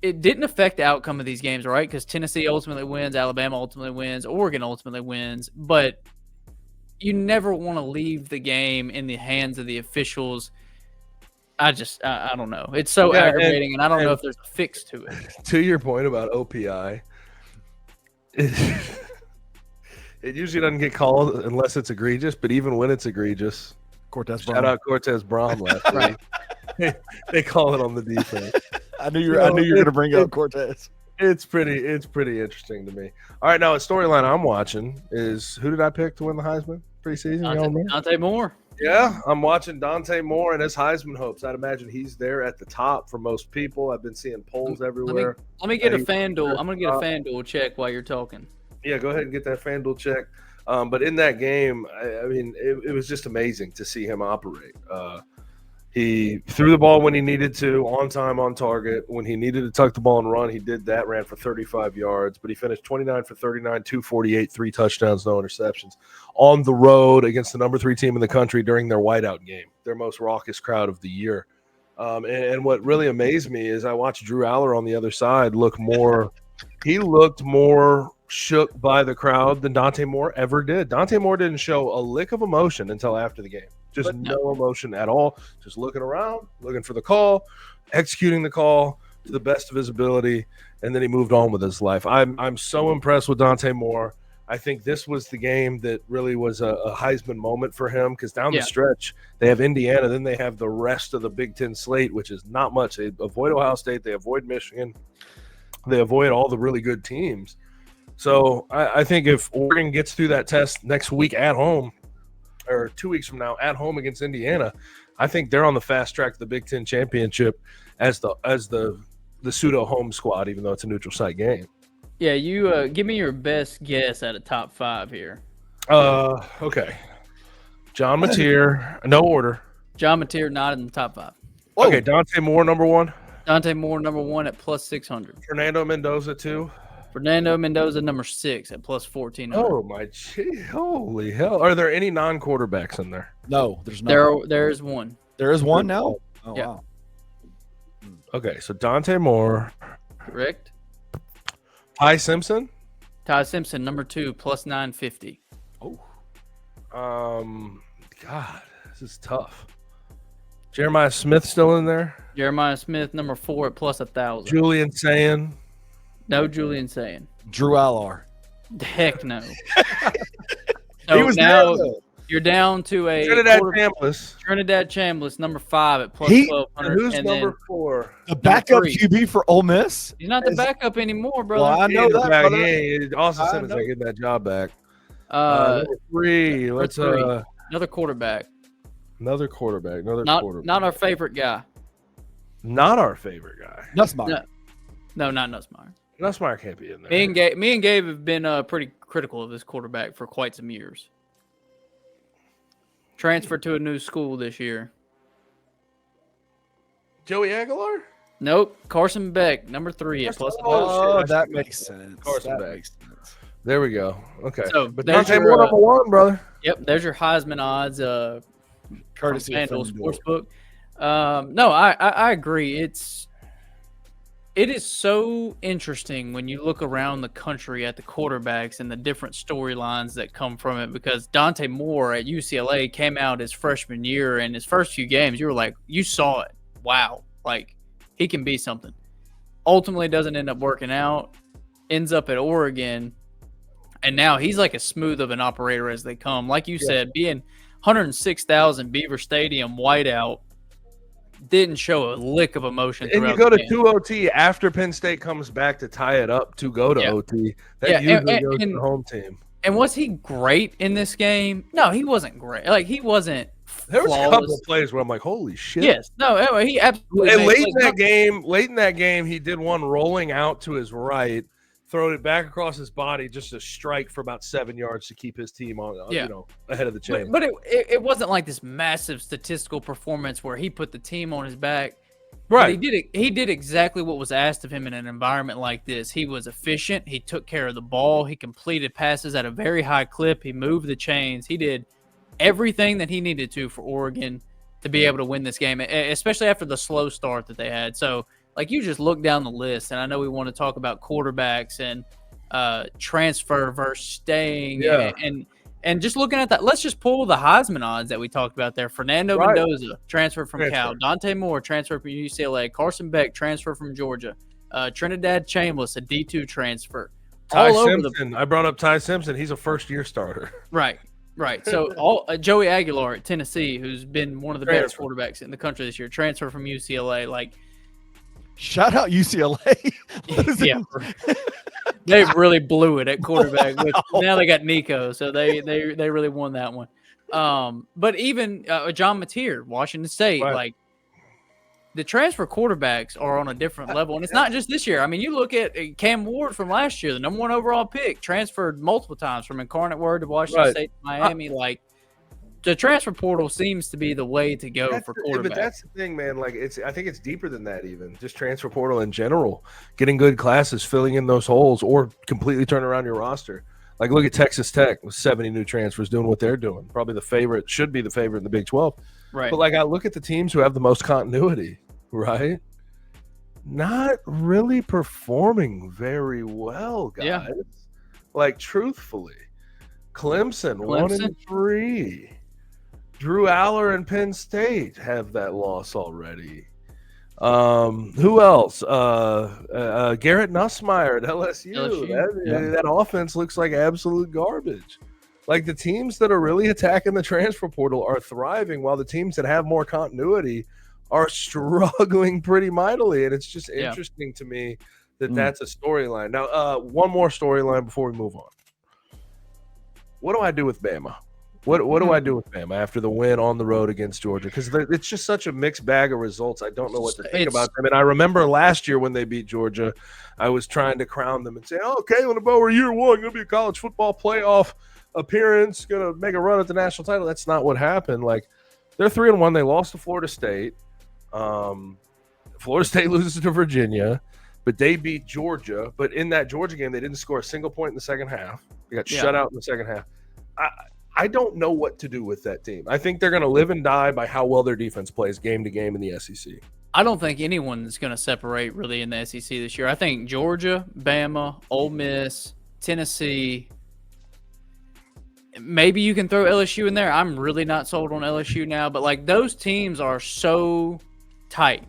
didn't affect the outcome of these games, right? Because Tennessee ultimately wins, Alabama ultimately wins, Oregon ultimately wins. But you never want to leave the game in the hands of the officials. I don't know. It's so aggravating, and I don't know if there's a fix to it. To your point about OPI, it usually doesn't get called unless it's egregious, but even when it's egregious, shout out Cortez Braun last week. They call it on the defense. I knew you were going to bring up Cortez. It's pretty interesting to me. All right, now a storyline I'm watching is, who did I pick to win the Heisman preseason? Dante Moore. Yeah, I'm watching Dante Moore and his Heisman hopes. I'd imagine he's there at the top for most people. I've been seeing polls everywhere. Let me get a FanDuel. I'm going to get a FanDuel check while you're talking. Yeah, go ahead and get that FanDuel check. But in that game, I mean, it was just amazing to see him operate. He threw the ball when he needed to, on time, on target. When he needed to tuck the ball and run, he did that, ran for 35 yards. But he finished 29 for 39, 248, 3 touchdowns, no interceptions, on the road against the number 3 team in the country during their whiteout game, their most raucous crowd of the year. And what really amazed me is I watched Drew Aller on the other side looked more shook by the crowd than Dante Moore ever did. Dante Moore didn't show a lick of emotion until after the game. Just no emotion at all. Just looking around, looking for the call, executing the call to the best of his ability, and then he moved on with his life. I'm so impressed with Dante Moore. I think this was the game that really was a Heisman moment for him, because down the stretch, they have Indiana, then they have the rest of the Big Ten slate, which is not much. They avoid Ohio State, they avoid Michigan, they avoid all the really good teams. So I think if Oregon gets through that test next week at home, or 2 weeks from now at home against Indiana, I think they're on the fast track to the Big Ten championship as the pseudo home squad, even though it's a neutral site game. Yeah, you give me your best guess at a top 5 here. Okay. John Mateer, no order. John Mateer not in the top 5. Whoa. Okay, Dante Moore, number 1. Dante Moore, number 1 at plus 600. Fernando Mendoza, 2. Fernando Mendoza, number 6 at plus 1400. Oh, my gee. Holy hell. Are there any non-quarterbacks in there? No, there's not. There's one. There is one now? Oh, yeah. Wow. Okay, so Dante Moore. Correct. Ty Simpson? Ty Simpson, number 2, plus 950. Oh. God, this is tough. Jeremiah Smith still in there? Jeremiah Smith, number 4 at plus 1,000. Julian Sayin? No Julian Sayin. Drew Allar. Heck no. He was now there, though. You're down to a Trinidad Chambliss. Trinidad Chambliss, number 5 at plus 1,200. Who's number 4? The backup QB for Ole Miss? He's not the backup anymore, brother. Well, I know that, brother. Yeah, Austin Simmons ain't getting that job back. Number 3. Let's another quarterback. Another quarterback. Not our favorite guy. Not our favorite guy. Nussmeier. No, not Nussmeier. Nussmeier can't be in there. Me and Gabe have been pretty critical of this quarterback for quite some years. Transferred to a new school this year. Joey Aguilar? Nope. Carson Beck, number 3 at plus 1,000. Oh, that makes sense. Carson Beck. There we go. Okay. So, but there's Dante your, Moore, number 1, brother. Yep, there's your Heisman odds. Courtesy of FanDuel FanDuel. Sportsbook. No, I agree. It is so interesting when you look around the country at the quarterbacks and the different storylines that come from it, because Dante Moore at UCLA came out his freshman year, and his first few games, you were like, you saw it. Wow. Like, he can be something. Ultimately doesn't end up working out, ends up at Oregon, and now he's like as smooth of an operator as they come. Like you said, being 106,000 Beaver Stadium whiteout, didn't show a lick of emotion. And you go to 2 OT after Penn State comes back to tie it up to go to OT. That usually goes to the home team. And was he great in this game? No, he wasn't great. Like, he wasn't There was flawless. a couple of plays where I'm like, holy shit. Yes. No, he absolutely And made late in that game, he did one rolling out to his right, throwed it back across his body, just a strike for about 7 yards to keep his team on, ahead of the chain. But it wasn't like this massive statistical performance where he put the team on his back. Right. But he did exactly what was asked of him in an environment like this. He was efficient. He took care of the ball. He completed passes at a very high clip. He moved the chains. He did everything that he needed to for Oregon to be able to win this game, especially after the slow start that they had. So, like, you just look down the list, and I know we want to talk about quarterbacks and transfer versus staying, and just looking at that, let's just pull the Heisman odds that we talked about there. Fernando Mendoza, transfer from Cal. Dante Moore, transfer from UCLA. Carson Beck, transfer from Georgia. Trinidad Chambliss, a D2 transfer. Ty Simpson. I brought up Ty Simpson. He's a first-year starter. Right. So Joey Aguilar at Tennessee, who's been one of the best quarterbacks in the country this year, transfer from UCLA. Like, shout out UCLA. Yeah, they really blew it at quarterback. Now they got Nico, so they really won that one. But even John Mateer, Washington State, like, the transfer quarterbacks are on a different level, and it's not just this year. I mean, you look at Cam Ward from last year, the number 1 overall pick, transferred multiple times from Incarnate Word to Washington State to Miami. Like, the transfer portal seems to be the way to go for quarterbacks. But that's the thing, man. Like, I think it's deeper than that. Even just transfer portal in general, getting good classes, filling in those holes, or completely turn around your roster. Like, look at Texas Tech with 70 new transfers doing what they're doing. Probably the favorite, should be the favorite in the Big 12. Right. But, like, I look at the teams who have the most continuity, right? Not really performing very well, guys. Yeah. Like, truthfully, Clemson 1-3. Drew Allar and Penn State have that loss already. Who else? Garrett Nussmeier at LSU. That offense looks like absolute garbage. Like, the teams that are really attacking the transfer portal are thriving, while the teams that have more continuity are struggling pretty mightily. And it's just interesting to me that's a storyline. Now, one more storyline before we move on. What do I do with Bama? What do I do with Bama after the win on the road against Georgia? Because it's just such a mixed bag of results. I don't know what to think about them. And I remember last year when they beat Georgia, I was trying to crown them and say, "Oh, Kalen DeBoer, year one, going to be a college football playoff appearance, going to make a run at the national title." That's not what happened. Like, they're 3-1. They lost to Florida State. Florida State loses to Virginia, but they beat Georgia. But in that Georgia game, they didn't score a single point in the second half. They got shut out in the second half. I don't know what to do with that team. I think they're going to live and die by how well their defense plays game to game in the SEC. I don't think anyone's going to separate really in the SEC this year. I think Georgia, Bama, Ole Miss, Tennessee. Maybe you can throw LSU in there. I'm really not sold on LSU now, but like those teams are so tight,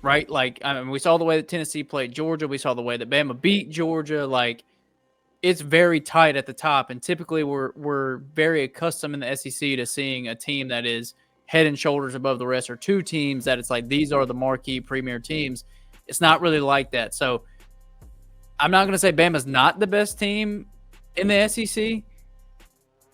right? Like, I mean, we saw the way that Tennessee played Georgia. We saw the way that Bama beat Georgia. Like, it's very tight at the top, and typically we're very accustomed in the SEC to seeing a team that is head and shoulders above the rest, or two teams that it's like these are the marquee premier teams. It's not really like that. So I'm not going to say Bama's not the best team in the SEC,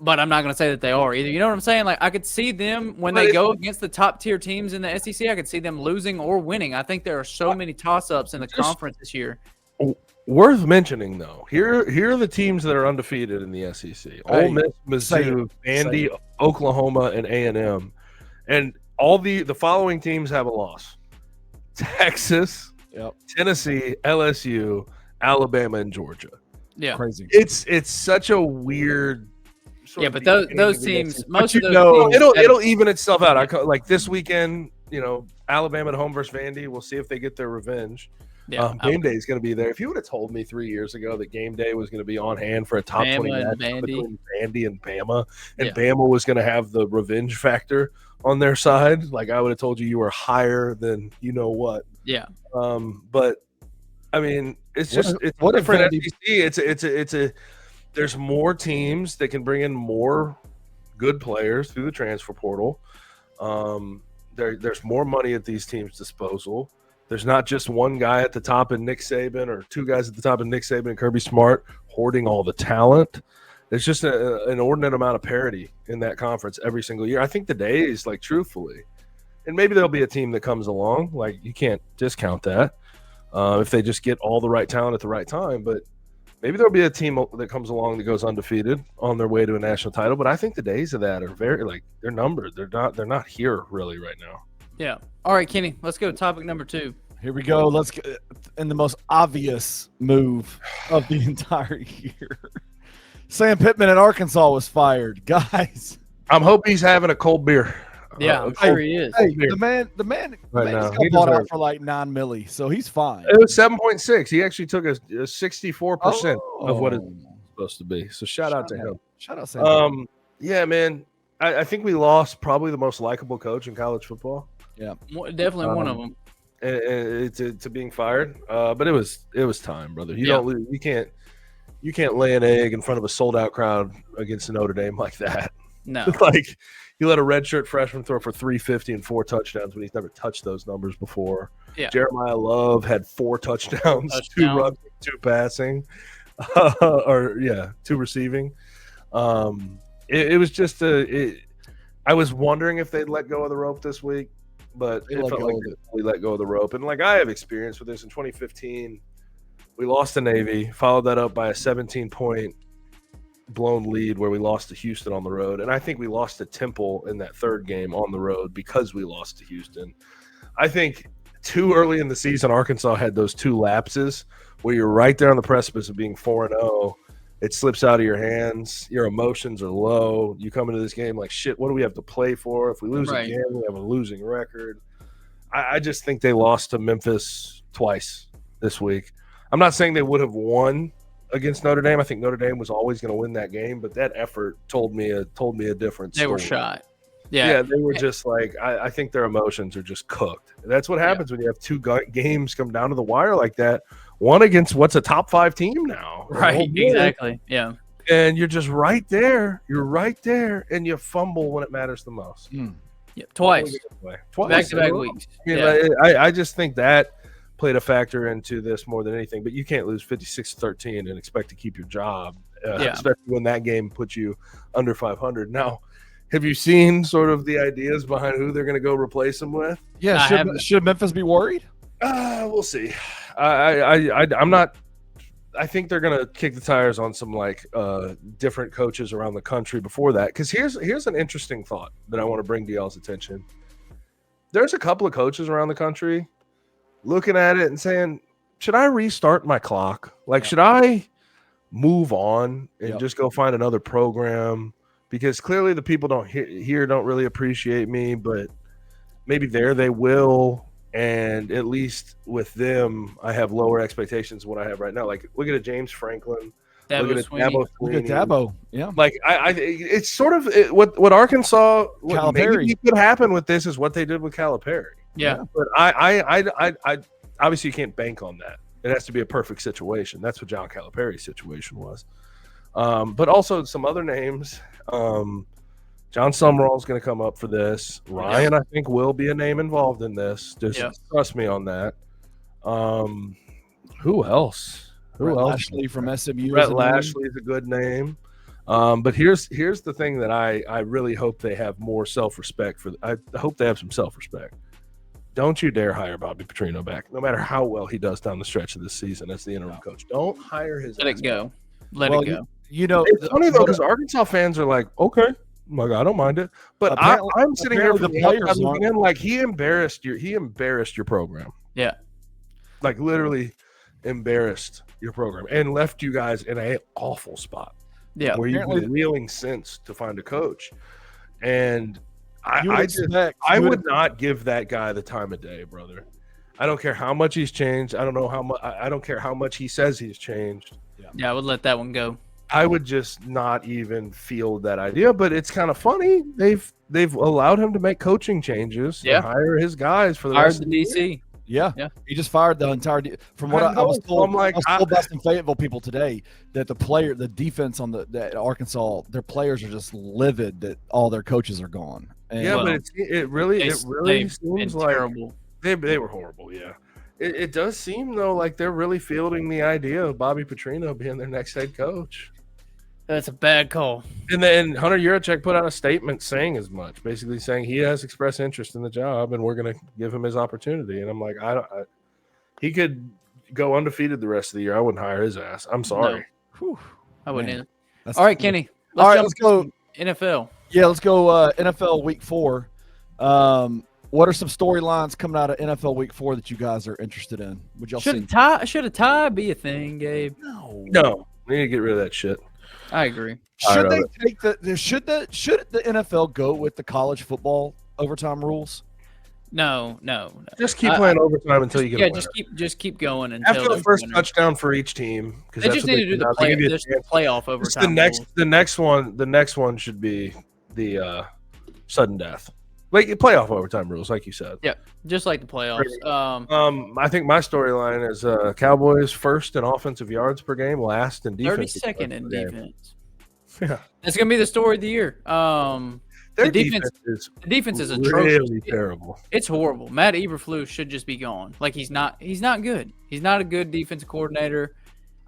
but I'm not going to say that they are either. You know what I'm saying? Like, I could see them when they go against the top tier teams in the SEC, I could see them losing or winning. I think there are so many toss-ups in the conference this year. Worth mentioning, though, here are the teams that are undefeated in the SEC: Ole Miss, Mizzou, Vandy, Oklahoma, and A&M. And all the following teams have a loss: Texas, Tennessee, LSU, Alabama, and Georgia. Yeah, crazy. It's such a weird. But those teams, most of those teams, it'll even itself out. Like this weekend, Alabama at home versus Vandy. We'll see if they get their revenge. Yeah, game day is going to be there. If you would have told me 3 years ago that game day was going to be on hand for a top 20 match between Vandy and Bama, and Bama was going to have the revenge factor on their side, like I would have told you were higher than you know what. Yeah. But I mean, it's just it's different. SEC. There's more teams that can bring in more good players through the transfer portal. There's more money at these teams' disposal. There's not just one guy at the top in Nick Saban, or two guys at the top in Nick Saban and Kirby Smart hoarding all the talent. There's just an inordinate amount of parity in that conference every single year. I think the days, like, truthfully, and maybe there'll be a team that comes along. Like, you can't discount that if they just get all the right talent at the right time. But maybe there'll be a team that comes along that goes undefeated on their way to a national title. But I think the days of that are very, like, they're numbered. They're not here really right now. Yeah. All right, Kenny, let's go to topic number 2. Here we go. Let's get in the most obvious move of the entire year. Sam Pittman at Arkansas was fired. Guys, I'm hoping he's having a cold beer. Yeah, I'm sure he is. Hey, the man got bought out for like $9 million, so he's fine. It was 7.6. He actually took a 64% of what it's supposed to be. So shout out to him. Shout out Sam. Yeah, man. I think we lost probably the most likable coach in college football. Yeah, definitely one of them. To being fired, but it was time, brother. You can't lay an egg in front of a sold out crowd against Notre Dame like that. No, like you let a redshirt freshman throw for 350 and 4 touchdowns when he's never touched those numbers before. Yeah, Jeremiah Love had 4 touchdowns, 2 rushing, 2 passing, 2 receiving. It was just I was wondering if they'd let go of the rope this week. But it felt like we let go of the rope. And, like, I have experience with this. In 2015, we lost to Navy, followed that up by a 17-point blown lead where we lost to Houston on the road. And I think we lost to Temple in that third game on the road because we lost to Houston. I think too early in the season, Arkansas had those 2 lapses where you're right there on the precipice of being 4-0. It slips out of your hands. Your emotions are low. You come into this game like, shit, what do we have to play for? If we lose again, we have a losing record. I just think they lost to Memphis twice this week. I'm not saying they would have won against Notre Dame. I think Notre Dame was always going to win that game, but that effort told me a different story. They were shot. Yeah, they were just like, I think their emotions are just cooked. And that's what happens when you have 2 games come down to the wire like that. One against what's a top 5 team now. Right, exactly. Yeah. And you're just right there. You're right there, and you fumble when it matters the most. Yeah, twice. Twice. Back-to-back weeks. I just think that played a factor into this more than anything. But you can't lose 56-13 and expect to keep your job, especially when that game puts you under 500. Now, have you seen sort of the ideas behind who they're going to go replace them with? Yeah, should Memphis be worried? We'll see. I'm not. I think they're going to kick the tires on some different coaches around the country before that. Because here's an interesting thought that I want to bring to y'all's attention. There's a couple of coaches around the country looking at it and saying, should I restart my clock? Should I move on and just go find another program? Because clearly the people don't really appreciate me, but maybe they will. And at least with them, I have lower expectations than what I have right now. Look at a James Franklin. Look at Dabo. Yeah. It's sort of what Arkansas, what maybe could happen with this is what they did with Calipari. Yeah. But I obviously you can't bank on that. It has to be a perfect situation. That's what John Calipari's situation was. But also some other names. John Summerall is going to come up for this. Ryan, I think, will be a name involved in this. Just trust me on that. Who else? Lashley from SMU. Brett Lashley is a good name. But here's the thing that I really hope they have more self-respect for. I hope they have some self-respect. Don't you dare hire Bobby Petrino back, no matter how well he does down the stretch of this season as the interim coach. Don't hire his. Let it go. Let it go. It's funny though because Arkansas fans are like, okay. I don't mind it, but I'm sitting here for the players looking in he embarrassed your program. Yeah, literally embarrassed your program and left you guys in an awful spot. Yeah, where you've been reeling since to find a coach, and I would not give that guy the time of day, brother. I don't care how much he's changed. I don't care how much he says he's changed. Yeah, I would let that one go. I would just not even field that idea, but it's kind of funny. They've allowed him to make coaching changes and hire his guys for the rest of the DC. Yeah, he just fired the entire. From what I was told, I was told by some Fayetteville people today that the defense on the Arkansas, their players are just livid that all their coaches are gone. And, but it really seems like terrible. They were horrible. Yeah. It does seem though like they're really fielding the idea of Bobby Petrino being their next head coach. That's a bad call. And then Hunter Yurachek put out a statement saying as much, basically saying he has expressed interest in the job and we're going to give him his opportunity. And I'm like, he could go undefeated the rest of the year. I wouldn't hire his ass. I'm sorry. No. I wouldn't either. All right, Kenny. Let's go NFL. Yeah, let's go NFL Week 4. What are some storylines coming out of NFL Week 4 that you guys are interested in? Would y'all should a tie be a thing, Gabe? No. We need to get rid of that shit. I agree. Should they take should the NFL go with the college football overtime rules? No. Just keep playing overtime until you get a winner. just keep going until after the first touchdown for each team. They just need to do the playoff overtime. The next one should be the sudden death. Playoff overtime rules, like you said. Yeah, just like the playoffs. I think my storyline is Cowboys first in offensive yards per game, last in defense. 32nd in defense. Yeah, that's gonna be the story of the year. The defense is atrocious. Really terrible. It's horrible. Matt Eberflus should just be gone. He's not good. He's not a good defensive coordinator.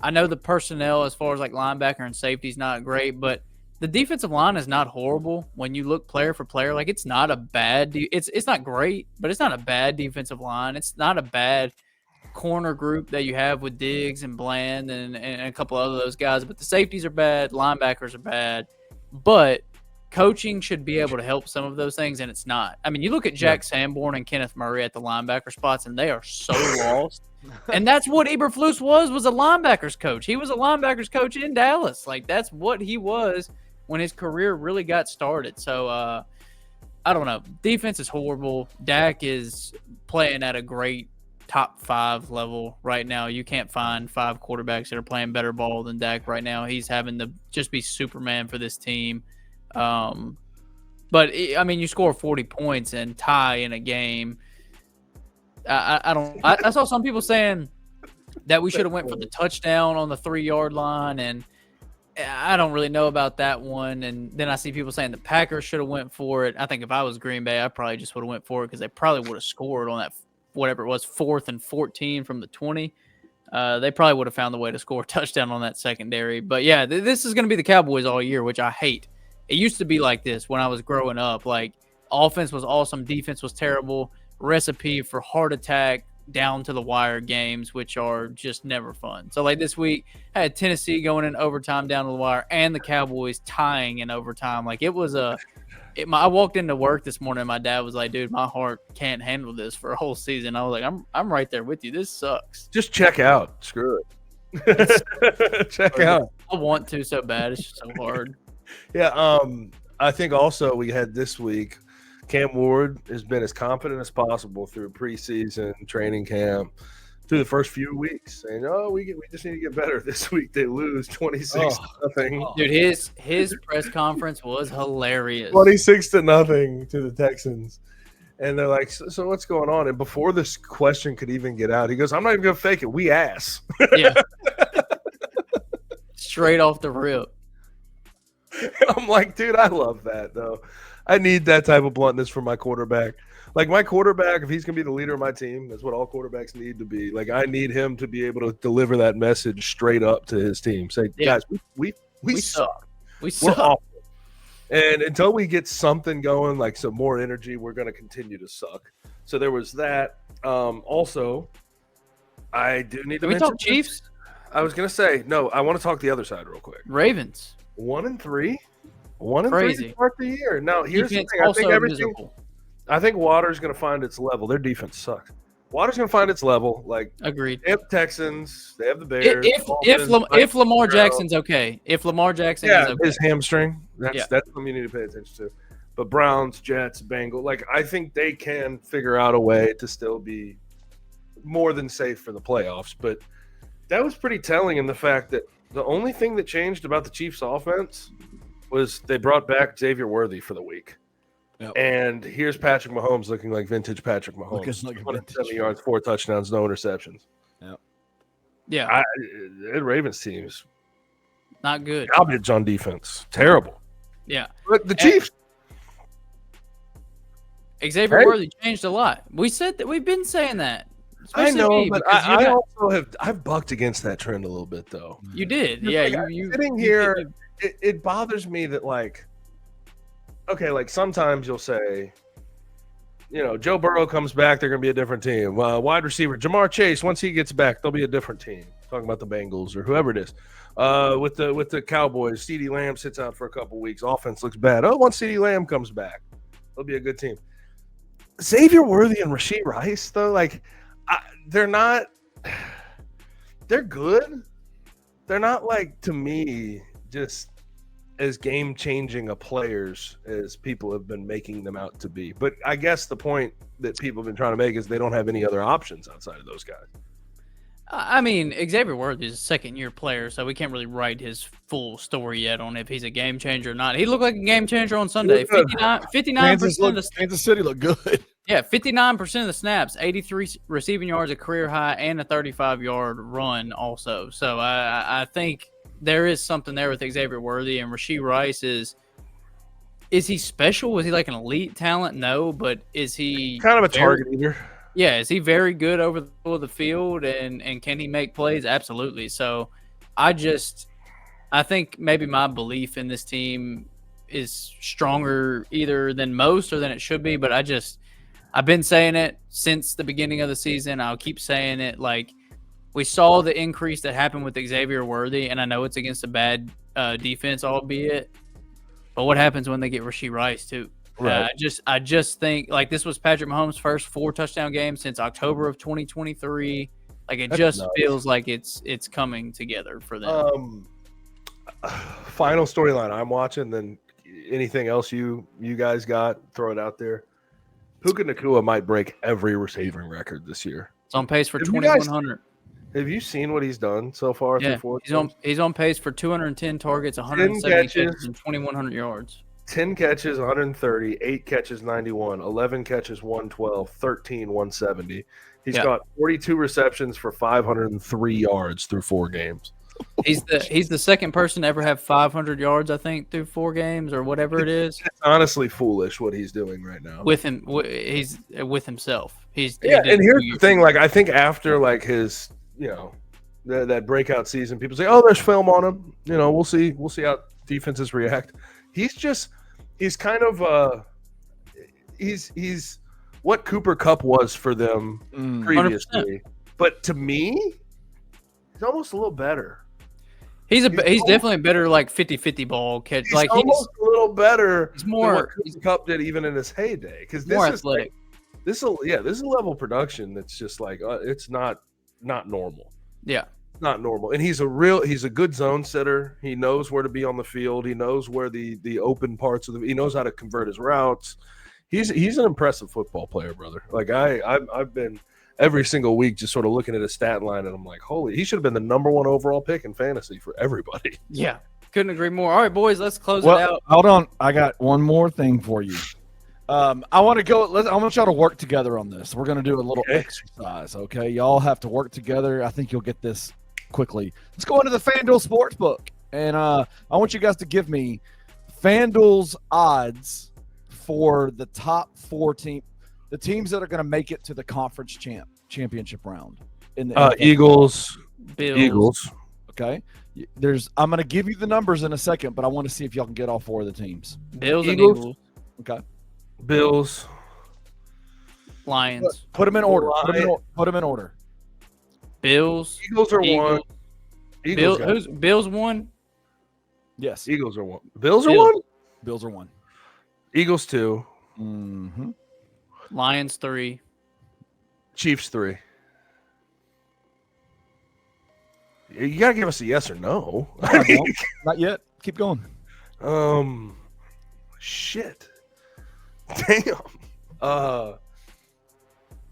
I know the personnel as far as linebacker and safety is not great, but the defensive line is not horrible when you look player for player. It's not a bad it's not great, but it's not a bad defensive line. It's not a bad corner group that you have with Diggs and Bland and a couple of those guys. But the safeties are bad, linebackers are bad. But coaching should be able to help some of those things, and it's not. I mean, you look at Jack Sanborn and Kenneth Murray at the linebacker spots, and they are so lost. And that's what Eberflus was a linebackers coach. He was a linebackers coach in Dallas. That's what he was when his career really got started. So, I don't know. Defense is horrible. Dak is playing at a great top 5 level right now. You can't find 5 quarterbacks that are playing better ball than Dak right now. He's having to just be Superman for this team. But, I mean, you score 40 points and tie in a game. I saw some people saying that we should have went for the touchdown on the 3-yard line, and I don't really know about that one. And then I see people saying the Packers should have went for it. I think if I was Green Bay, I probably just would have went for it because they probably would have scored on that whatever it was, 4th and 14 from the 20. They probably would have found the way to score a touchdown on that secondary. But yeah, this is going to be the Cowboys all year, which I hate. It used to be like this when I was growing up. Like, offense was awesome, defense was terrible. Recipe for heart attack, down to the wire games, which are just never fun. So like this week, I had Tennessee going in overtime down to the wire, and the Cowboys tying in overtime. Like it was I walked into work this morning, and my dad was like, "Dude, my heart can't handle this for a whole season." I was like, "I'm right there with you. This sucks." Just check out. Screw it. Check out. I want to so bad. It's just so hard. Yeah. I think also we had this week. Cam Ward has been as confident as possible through preseason, training camp, through the first few weeks, saying, we just need to get better. This week they lose 26-0. Dude, his press conference was hilarious. 26-0 to the Texans. And they're like, so what's going on? And before this question could even get out, he goes, I'm not even going to fake it. We ass. Yeah. Straight off the rip. I'm like, dude, I love that, though. I need that type of bluntness from my quarterback. Like, my quarterback, if he's going to be the leader of my team, that's what all quarterbacks need to be. Like, I need him to be able to deliver that message straight up to his team. Say, guys, we suck. We suck. We're awful. And until we get something going, like some more energy, we're going to continue to suck. So there was that. Also, I do need to mention. Can we talk this. Chiefs? I was going to say, no, I want to talk the other side real quick. Ravens. 1-3. 1-3 Crazy. to start the year. Now, here's Defense the thing. also I think Water's going to find its level. Their defense sucks. Water's going to find its level. Like, agreed. They have the Texans. They have the Bears. If Lamar Jackson's okay. If Lamar Jackson is okay. His hamstring. That's something you need to pay attention to. But Browns, Jets, Bengals, like, I think they can figure out a way to still be more than safe for the playoffs. But that was pretty telling in the fact that the only thing that changed about the Chiefs' offense was they brought back Xavier Worthy for the week. Yep. And here's Patrick Mahomes looking like vintage Patrick Mahomes. 170 yards, 4 touchdowns, no interceptions. Yep. Yeah. The Ravens team is not good. Garbage on defense. Terrible. Yeah. But the Chiefs. Xavier Worthy changed a lot. We said that. We've been saying that. I know, but I also I've bucked against that trend a little bit, though. You did. Yeah. Like, you sitting here, it bothers me that, like, okay, like sometimes you'll say, Joe Burrow comes back, they're going to be a different team. Wide receiver, Jamar Chase, once he gets back, they'll be a different team. Talking about the Bengals or whoever it is. With the Cowboys, CeeDee Lamb sits out for a couple weeks. Offense looks bad. Once CeeDee Lamb comes back, they'll be a good team. Xavier Worthy and Rashee Rice, though, like, they're not – they're good. They're not, like, to me, just as game-changing a players as people have been making them out to be. But I guess the point that people have been trying to make is they don't have any other options outside of those guys. I mean, Xavier Worthy is a second-year player, so we can't really write his full story yet on if he's a game changer or not. He looked like a game changer on Sunday. 59% of the Kansas City looked good. Yeah, 59% of the snaps, 83 receiving yards, a career high, and a 35-yard run also. So I think there is something there with Xavier Worthy, and Rashee Rice is he special? Was he like an elite talent? No, but is he kind of a target eater? Yeah, is he very good over the middle of the field, and can he make plays? Absolutely. So I think maybe my belief in this team is stronger either than most or than it should be, but I've been saying it since the beginning of the season. I'll keep saying it. Like, we saw the increase that happened with Xavier Worthy, and I know it's against a bad defense, albeit. But what happens when they get Rashee Rice too? Right. I just think, like, this was Patrick Mahomes' first 4-touchdown game since October of 2023. Like, it just feels like it's coming together for them. Final storyline I'm watching. Then anything else you guys got? Throw it out there. Puka Nacua might break every receiving record this year. It's on pace for 2,100. Have you seen what he's done so far? Yeah, he's on pace for 210 targets, 170 catches, and 2,100 yards. 10 catches, 130, 8 catches, 91, 11 catches, 112, 13, 170. He's got 42 receptions for 503 yards through 4 games. He's the second person to ever have 500 yards, I think, through 4 games or whatever it is. It's honestly foolish what he's doing right now. With him, he's with himself. And here's the thing. Like, I think after like his, that breakout season, people say, "Oh, there's film on him." We'll see how defenses react. He's kind of he's what Cooper Kupp was for them previously, 100%. But to me, he's almost a little better. He's definitely a better like 50-50 ball catch. He's almost a little better. He's more than what Cooper Kupp did even in his heyday, because this is athletic. This is a level of production that's just like it's not normal. Yeah, not normal. And he's a good zone setter. He knows where to be on the field. He knows where the open parts he knows how to convert his routes. He's an impressive football player, brother. Like I've been every single week just sort of looking at his stat line, and I'm like, holy, he should have been the number 1 overall pick in fantasy for everybody. Yeah, couldn't agree more. All right, boys, let's close it out. Hold on, I got one more thing for you. I want y'all to work together on this. We're going to do a little exercise, okay? Y'all have to work together. I think you'll get this quickly. Let's go into the FanDuel Sportsbook, and I want you guys to give me FanDuel's odds for the top 4 teams. The teams that are going to make it to the conference championship round in the Eagles, Bills. Eagles. Okay, I'm going to give you the numbers in a second, but I want to see if y'all can get all 4 of the teams. Bills and Eagles. Okay. Bills, Lions. Put them in order. Put them in order. Bills. Eagles are 1. Bills 1? Yes. Eagles are 1. Bills are 1. Bills are 1. Eagles 2. Mm-hmm. Lions 3. Chiefs 3. You gotta give us a yes or no. Not yet. Keep going. Shit. Damn.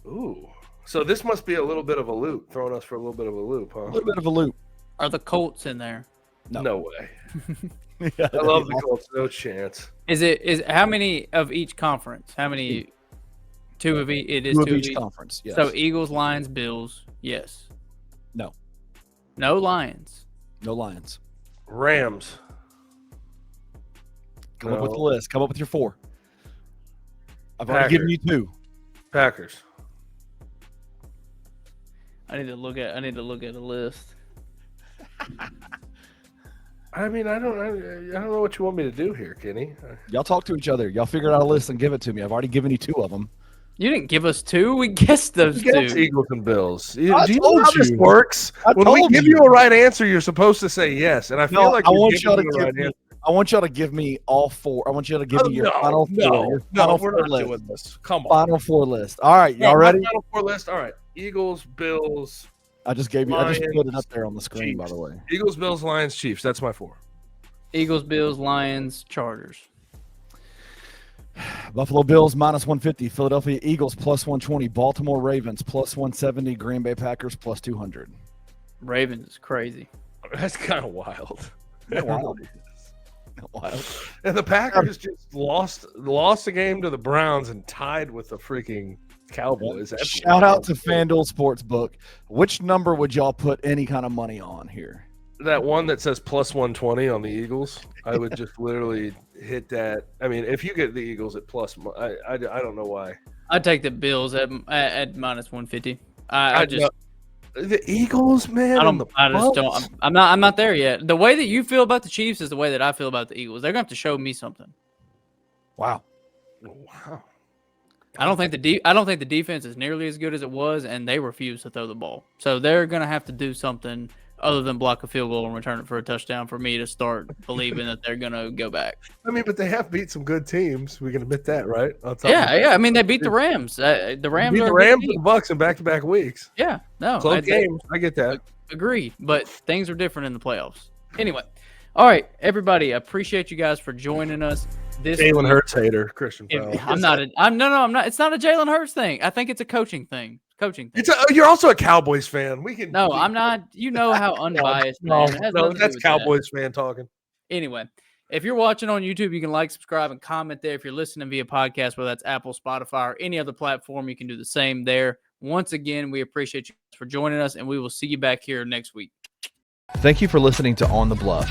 Ooh. So this must be a little bit of a loop, throwing us for a little bit of a loop, huh? A little bit of a loop. Are the Colts in there? No way. I love the Colts. No chance. Is how many of each conference? How many? 2 of each. It is 2 2 of each conference. Yes. So Eagles, Lions, Bills. Yes. No. No Lions. No Lions. Rams. Come up with the list. Come up with your 4. I've already given you 2. Packers. I need to look at a list. I mean, I don't know what you want me to do here, Kenny. Y'all talk to each other. Y'all figure out a list and give it to me. I've already given you 2 of them. You didn't give us 2. We guessed those 2. Eagles and Bills. Do you know how this works? When we give you a right answer, you're supposed to say yes. And I feel like I want y'all to give me all 4. I want you to give me your final 4. We're not doing this. Come on. Final 4 list. All right, y'all ready? Final 4 list. All right. Eagles, Bills. I just put it up there on the screen, Chiefs. by the way. Eagles, Bills, Lions, Chiefs. That's my 4. Eagles, Bills, Lions, Chargers. Buffalo Bills -150, Philadelphia Eagles +120, Baltimore Ravens +170, Green Bay Packers +200. Ravens is crazy. That's kind of wild. Wild. And the Packers just lost a game to the Browns and tied with the freaking Cowboys. Shout out to FanDuel Sportsbook. Which number would y'all put any kind of money on here? That one that says +120 on the Eagles, I would just literally hit that. I mean, if you get the Eagles at plus, I don't know why. I'd take the Bills at -150. The Eagles, man. I'm not there yet. The way that you feel about the Chiefs is the way that I feel about the Eagles. They're gonna have to show me something. Wow. I don't think the defense is nearly as good as it was, and they refuse to throw the ball. So they're gonna have to do something other than block a field goal and return it for a touchdown for me to start believing that they're gonna go back. I mean, but they have beat some good teams. We can admit that, right? Yeah. I mean, they beat the Rams. The Rams beat the Rams and the Bucks in back-to-back weeks. Yeah, no, close games. I get that. Agreed, but things are different in the playoffs. Anyway, all right, everybody. Appreciate you guys for joining us. This Jalen Hurts hater, Christian. I'm not. I'm not. It's not a Jalen Hurts thing. I think it's a coaching thing. You're also a Cowboys fan. No, I'm not. You know how unbiased. No, that's Cowboys fan talking. Anyway, if you're watching on YouTube, you can like, subscribe, and comment there. If you're listening via podcast, whether that's Apple, Spotify, or any other platform, you can do the same there. Once again, we appreciate you for joining us, and we will see you back here next week. Thank you for listening to On the Bluff.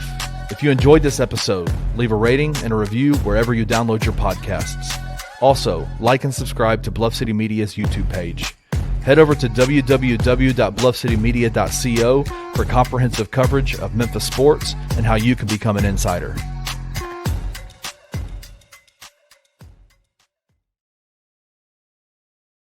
If you enjoyed this episode, leave a rating and a review wherever you download your podcasts. Also, like and subscribe to Bluff City Media's YouTube page. Head over to www.bluffcitymedia.co for comprehensive coverage of Memphis sports and how you can become an insider.